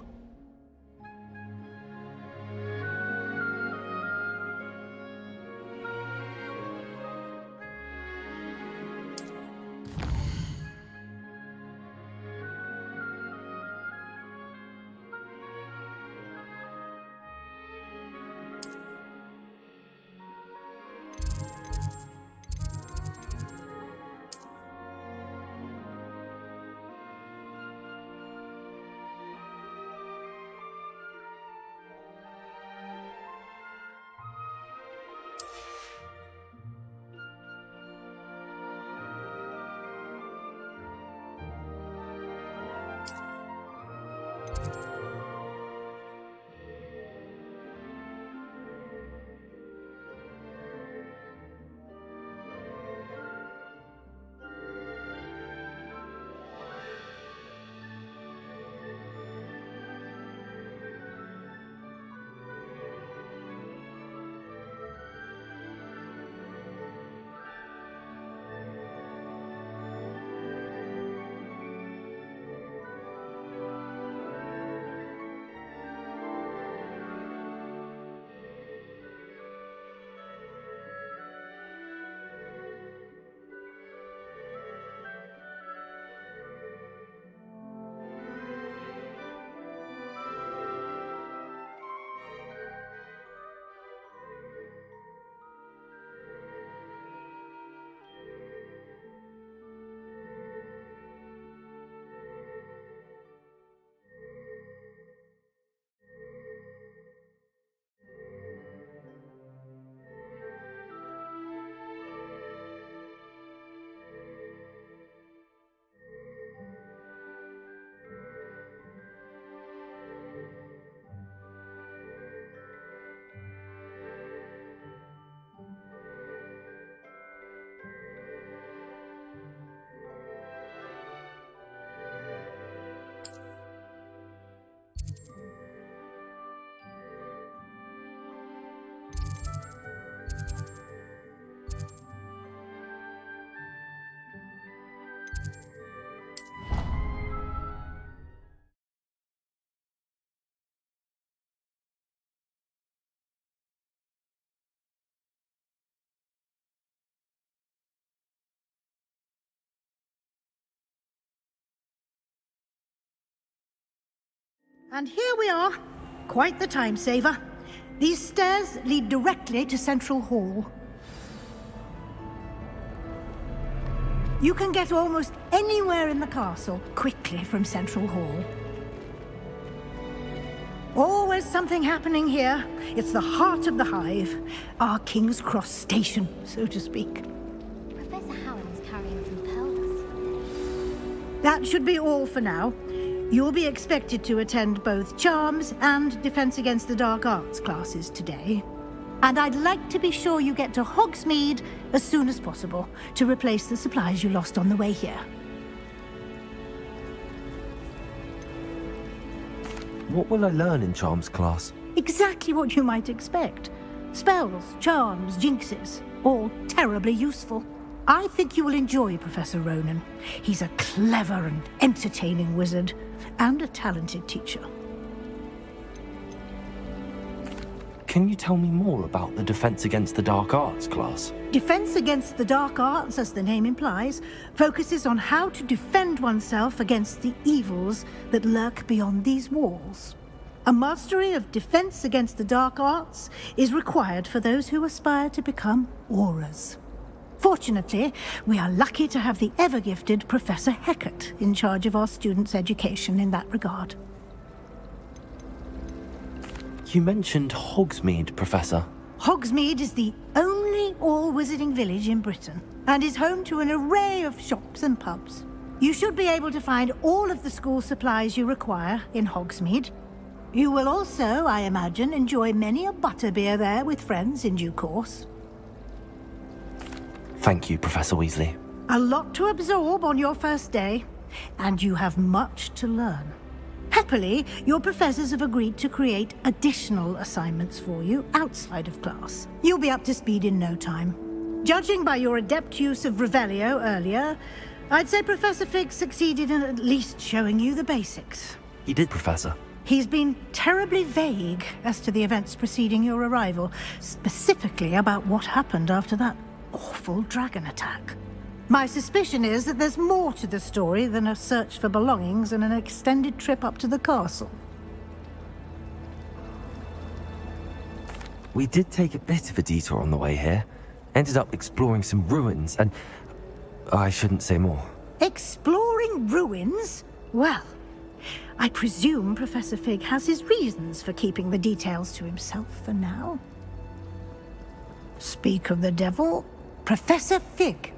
And here we are. Quite the time saver. These stairs lead directly to Central Hall. You can get almost anywhere in the castle quickly from Central Hall. Always something happening here. It's the heart of the hive. Our King's Cross station, so to speak. Professor Howard is carrying some pearls. That should be all for now. You'll be expected to attend both Charms and Defense Against the Dark Arts classes today. And I'd like to be sure you get to Hogsmeade as soon as possible to replace the supplies you lost on the way here. What will I learn in Charms class? Exactly what you might expect. Spells, charms, jinxes, all terribly useful. I think you will enjoy Professor Ronan. He's a clever and entertaining wizard, and a talented teacher. Can you tell me more about the Defense Against the Dark Arts class? Defense Against the Dark Arts, as the name implies, focuses on how to defend oneself against the evils that lurk beyond these walls. A mastery of Defense Against the Dark Arts is required for those who aspire to become Aurors. Fortunately, we are lucky to have the ever-gifted Professor Hecat in charge of our students' education in that regard. You mentioned Hogsmeade, Professor. Hogsmeade is the only all-wizarding village in Britain, and is home to an array of shops and pubs. You should be able to find all of the school supplies you require in Hogsmeade. You will also, I imagine, enjoy many a butterbeer there with friends in due course. Thank you, Professor Weasley. A lot to absorb on your first day, and you have much to learn. Happily, your professors have agreed to create additional assignments for you outside of class. You'll be up to speed in no time. Judging by your adept use of Revelio earlier, I'd say Professor Fig succeeded in at least showing you the basics. He did, Professor. He's been terribly vague as to the events preceding your arrival, specifically about what happened after that awful dragon attack. My suspicion is that there's more to the story than a search for belongings and an extended trip up to the castle. We did take a bit of a detour on the way here. Ended up exploring some ruins and... I shouldn't say more. Exploring ruins? Well, I presume Professor Fig has his reasons for keeping the details to himself for now. Speak of the devil, Professor Fig.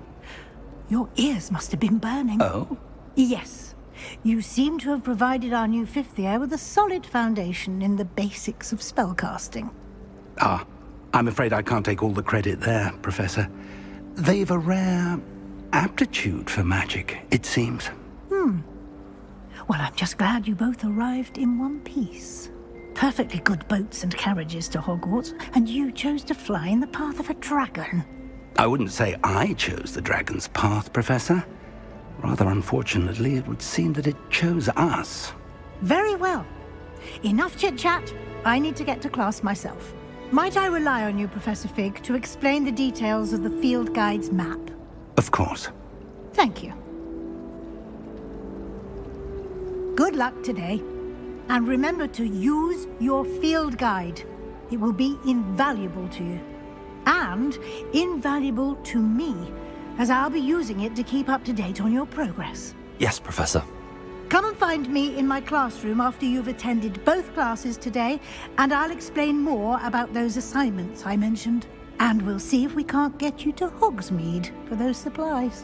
Your ears must have been burning. Oh? Yes. You seem to have provided our new fifth year with a solid foundation in the basics of spellcasting. Ah, I'm afraid I can't take all the credit there, Professor. They've a rare aptitude for magic, it seems. Well, I'm just glad you both arrived in one piece. Perfectly good boats and carriages to Hogwarts, and you chose to fly in the path of a dragon. I wouldn't say I chose the dragon's path, Professor. Rather unfortunately, it would seem that it chose us. Very well. Enough chit-chat. I need to get to class myself. Might I rely on you, Professor Fig, to explain the details of the field guide's map? Of course. Thank you. Good luck today. And remember to use your field guide. It will be invaluable to you. And invaluable to me, as I'll be using it to keep up to date on your progress. Yes, Professor. Come and find me in my classroom after you've attended both classes today, and I'll explain more about those assignments I mentioned. And we'll see if we can't get you to Hogsmeade for those supplies.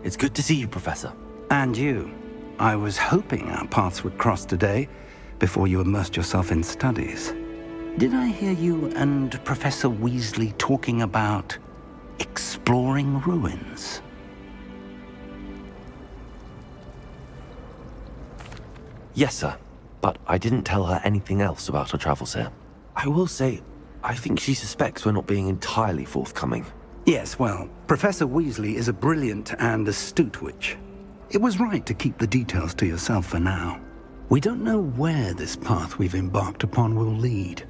It's good to see you, Professor. And you. I was hoping our paths would cross today, before you immersed yourself in studies. Did I hear you and Professor Weasley talking about exploring ruins? Yes, sir. But I didn't tell her anything else about her travels here. I will say, I think she suspects we're not being entirely forthcoming. Yes, well, Professor Weasley is a brilliant and astute witch. It was right to keep the details to yourself for now. We don't know where this path we've embarked upon will lead.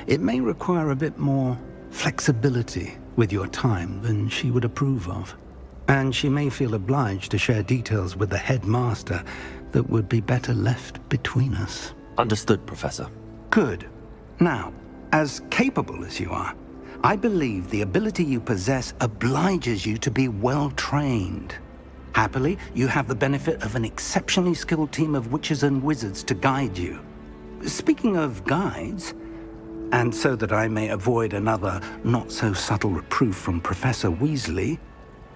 It may require a bit more flexibility with your time than she would approve of. And she may feel obliged to share details with the headmaster that would be better left between us. Understood, Professor. Good. Now, as capable as you are, I believe the ability you possess obliges you to be well trained. Happily, you have the benefit of an exceptionally skilled team of witches and wizards to guide you. Speaking of guides, and so that I may avoid another not-so-subtle reproof from Professor Weasley,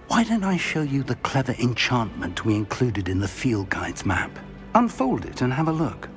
why don't I show you the clever enchantment we included in the field guide's map? Unfold it and have a look.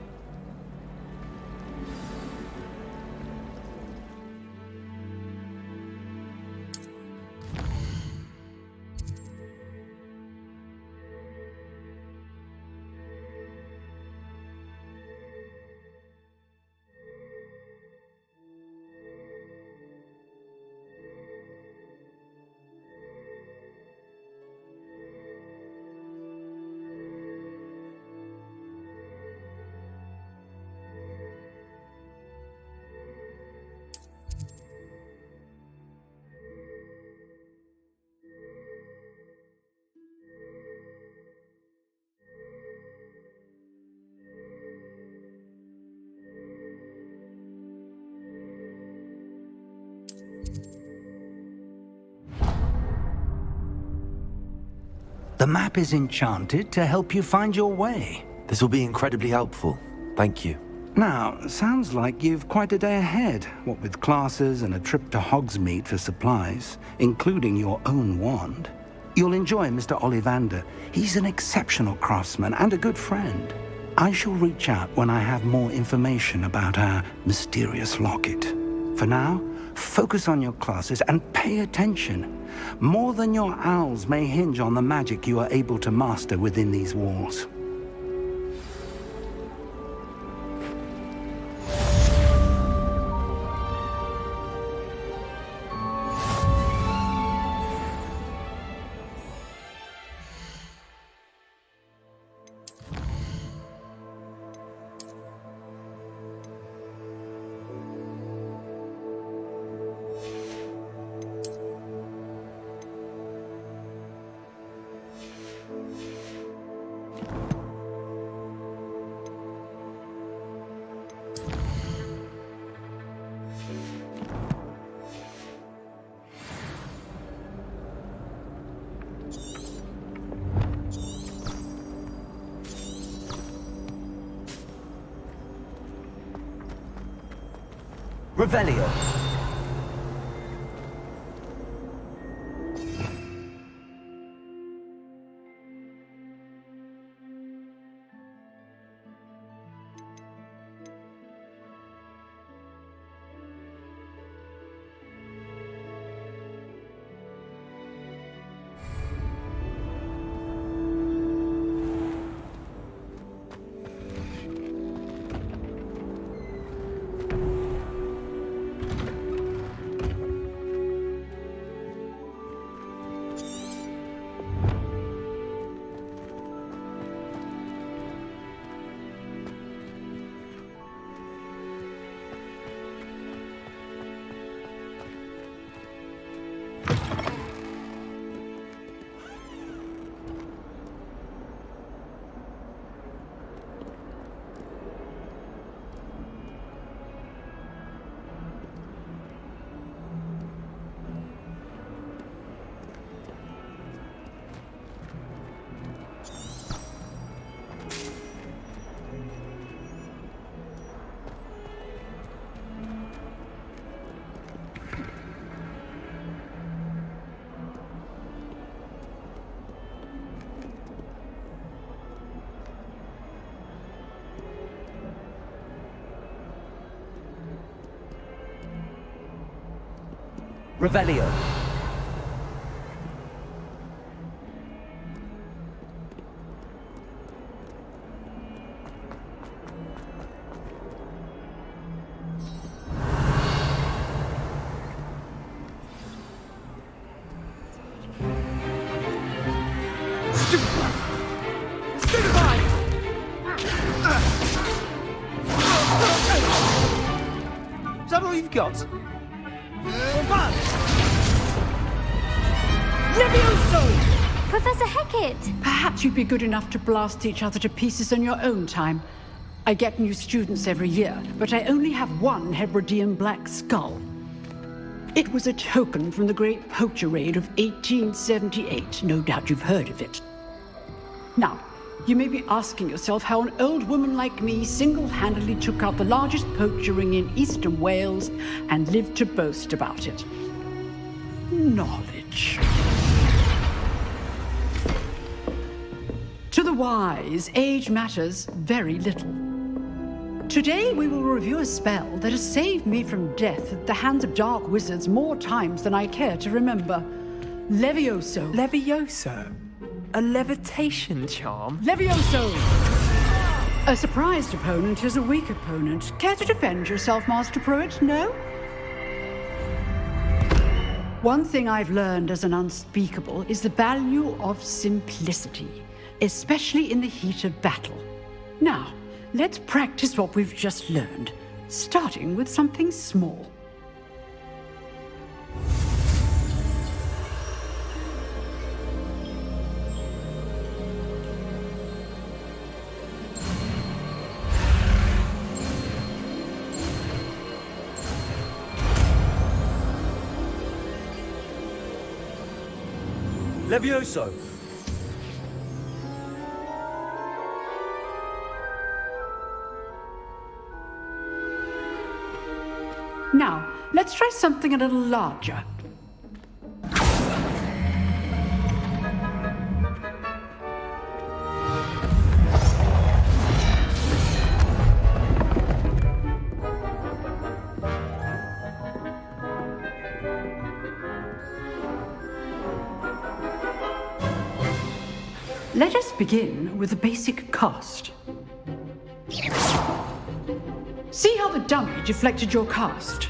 The map is enchanted to help you find your way. This will be incredibly helpful. Thank you. Now, sounds like you've quite a day ahead, what with classes and a trip to Hogsmeade for supplies, including your own wand. You'll enjoy Mr. Ollivander. He's an exceptional craftsman and a good friend. I shall reach out when I have more information about our mysterious locket. For now, focus on your classes and pay attention. More than your owls may hinge on the magic you are able to master within these walls. Revelio. Revelio. Is that all you've got? Come on! Levioso! Professor Hecat! Perhaps you'd be good enough to blast each other to pieces on your own time. I get new students every year, but I only have one Hebridean black skull. It was a token from the Great Poacher Raid of 1878. No doubt you've heard of it. Now, you may be asking yourself how an old woman like me single-handedly took out the largest poacher ring in eastern Wales and lived to boast about it. Knowledge. To the wise, age matters very little. Today we will review a spell that has saved me from death at the hands of dark wizards more times than I care to remember. Levioso. Levioso? A levitation charm? Levioso! A surprised opponent is a weak opponent. Care to defend yourself, Master Pruitt? No? One thing I've learned as an unspeakable is the value of simplicity, especially in the heat of battle. Now, let's practice what we've just learned, starting with something small. Levioso! Now, let's try something a little larger. Let us begin with the basic cast. See how the dummy deflected your cast?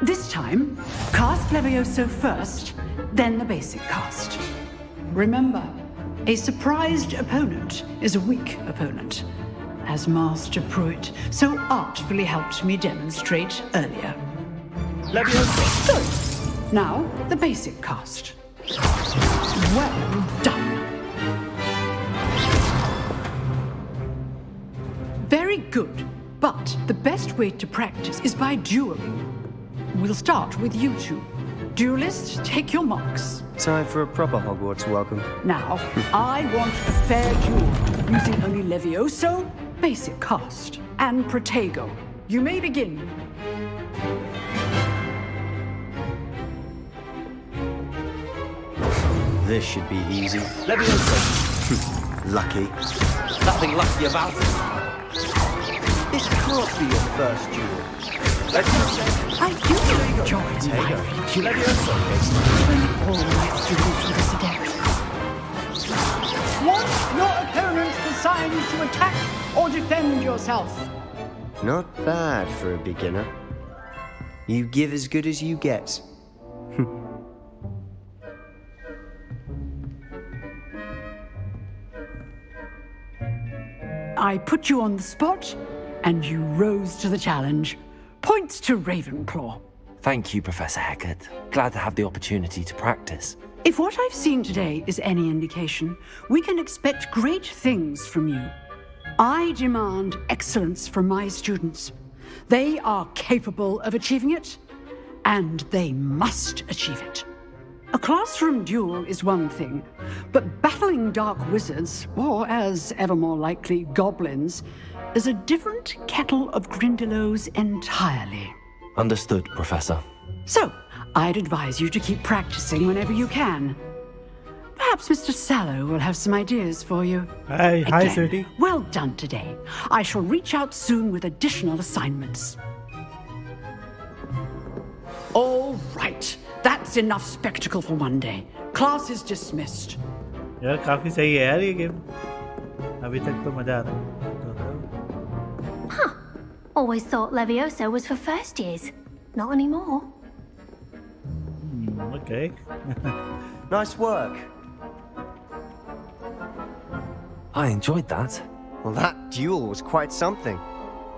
This time, cast Levioso first, then the basic cast. Remember, a surprised opponent is a weak opponent, as Master Pruitt so artfully helped me demonstrate earlier. Levioso! Good. Now, the basic cast. Well done. Very good, but the best way to practice is by dueling. We'll start with you two. Duelists, take your marks. Time for a proper Hogwarts welcome. Now, I want a fair duel, using only Levioso, basic cast, and Protego. You may begin. This should be easy. Levioso! Lucky. Nothing lucky about it. This can't be your first duel. Levioso! I do enjoy my duel. Levioso! Even all my students do this again. Once your opponent decides to attack or defend yourself. Not bad for a beginner. You give as good as you get. I put you on the spot, and you rose to the challenge. Points to Ravenclaw. Thank you, Professor Hecat. Glad to have the opportunity to practice. If what I've seen today is any indication, we can expect great things from you. I demand excellence from my students. They are capable of achieving it, and they must achieve it. A classroom duel is one thing, but battling dark wizards, or as ever more likely, goblins, is a different kettle of Grindylows entirely. Understood, Professor. So, I'd advise you to keep practicing whenever you can. Perhaps Mr. Sallow will have some ideas for you. Hi, sweetie. Well done today. I shall reach out soon with additional assignments. All right. That's enough spectacle for one day. Class is dismissed. यार काफी सही है यार ये game अभी तक तो मजा आ रहा है Huh. Always thought Levioso was for first years. Not anymore. Okay. Nice work. I enjoyed that. Well, that duel was quite something.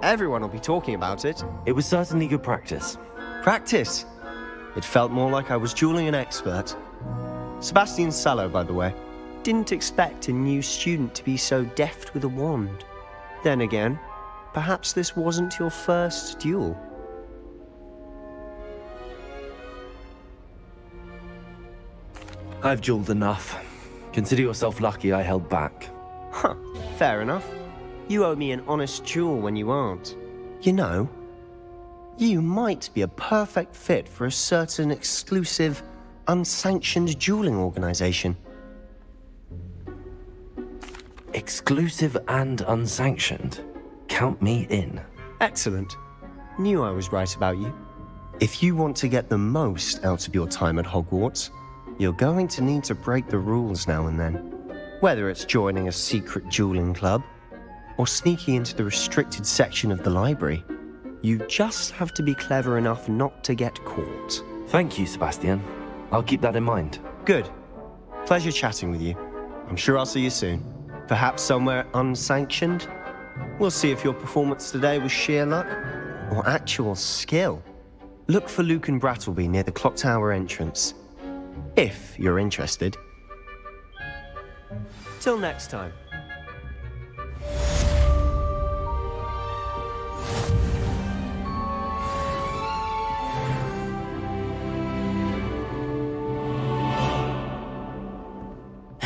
Everyone will be talking about it. It was certainly good practice. Practice? It felt more like I was dueling an expert. Sebastian Sallow, by the way. Didn't expect a new student to be so deft with a wand. Then again, perhaps this wasn't your first duel. I've dueled enough. Consider yourself lucky I held back. Huh, fair enough. You owe me an honest duel when you aren't. You know, you might be a perfect fit for a certain exclusive, unsanctioned dueling organization. Exclusive and unsanctioned. Count me in. Excellent. Knew I was right about you. If you want to get the most out of your time at Hogwarts, you're going to need to break the rules now and then. Whether it's joining a secret dueling club, or sneaking into the restricted section of the library, you just have to be clever enough not to get caught. Thank you, Sebastian. I'll keep that in mind. Good. Pleasure chatting with you. I'm sure I'll see you soon. Perhaps somewhere unsanctioned? We'll see if your performance today was sheer luck or actual skill. Look for Luke and Brattleby near the clock tower entrance, if you're interested. Till next time.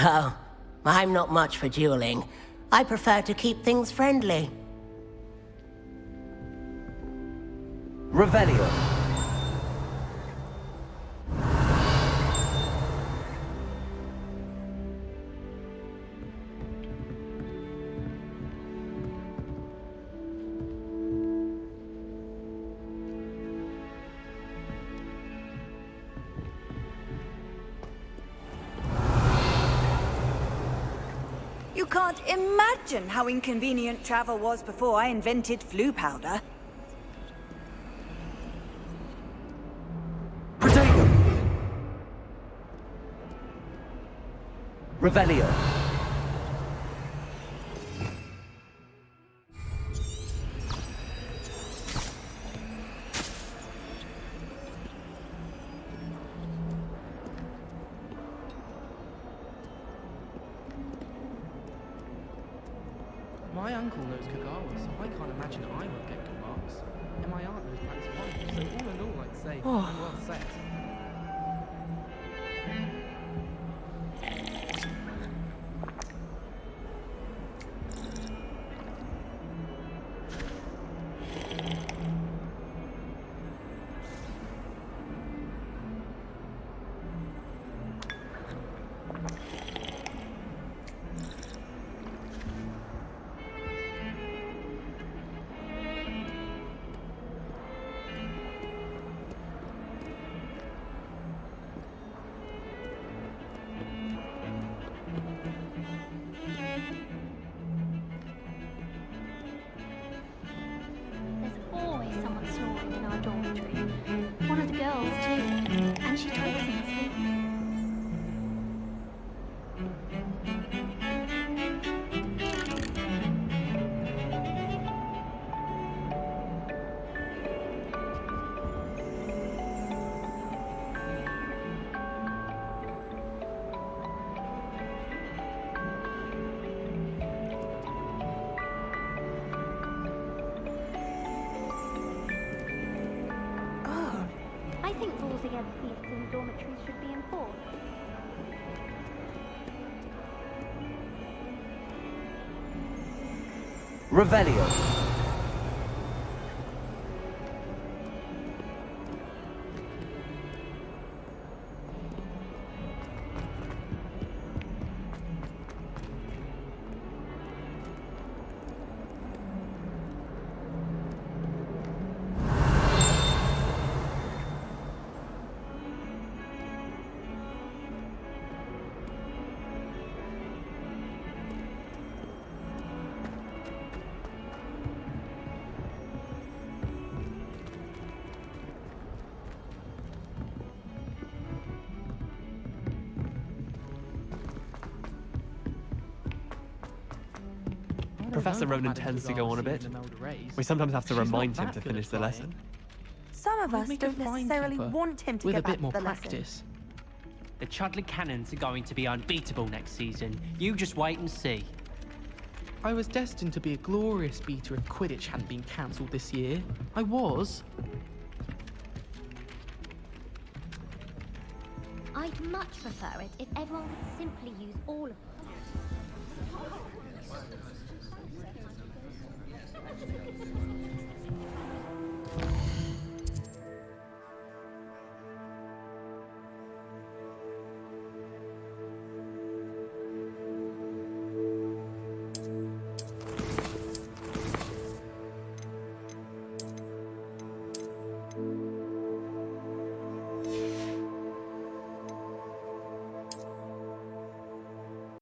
Oh, I'm not much for dueling. I prefer to keep things friendly. Revelio. You can't imagine how inconvenient travel was before I invented flu powder. Revelio. My uncle knows Kagawa, so I can't imagine I would get good marks. And my aunt knows practice one, so all in all, I'd say I'm well set. There's always someone snoring in our dormitory. One of the girls, too. And she talks in her sleep. I think rules against feasts in dormitories should be enforced. Revelio. Professor Ronan tends to go on a bit. We sometimes have to remind him to finish the lesson. Some of us make a don't fine necessarily keeper want him to with get a bit back more to the practice. lesson. The Chudley Cannons are going to be unbeatable next season. You just wait and see. I was destined to be a glorious beater if Quidditch hadn't been cancelled this year. I was. I'd much prefer it if everyone could simply use all of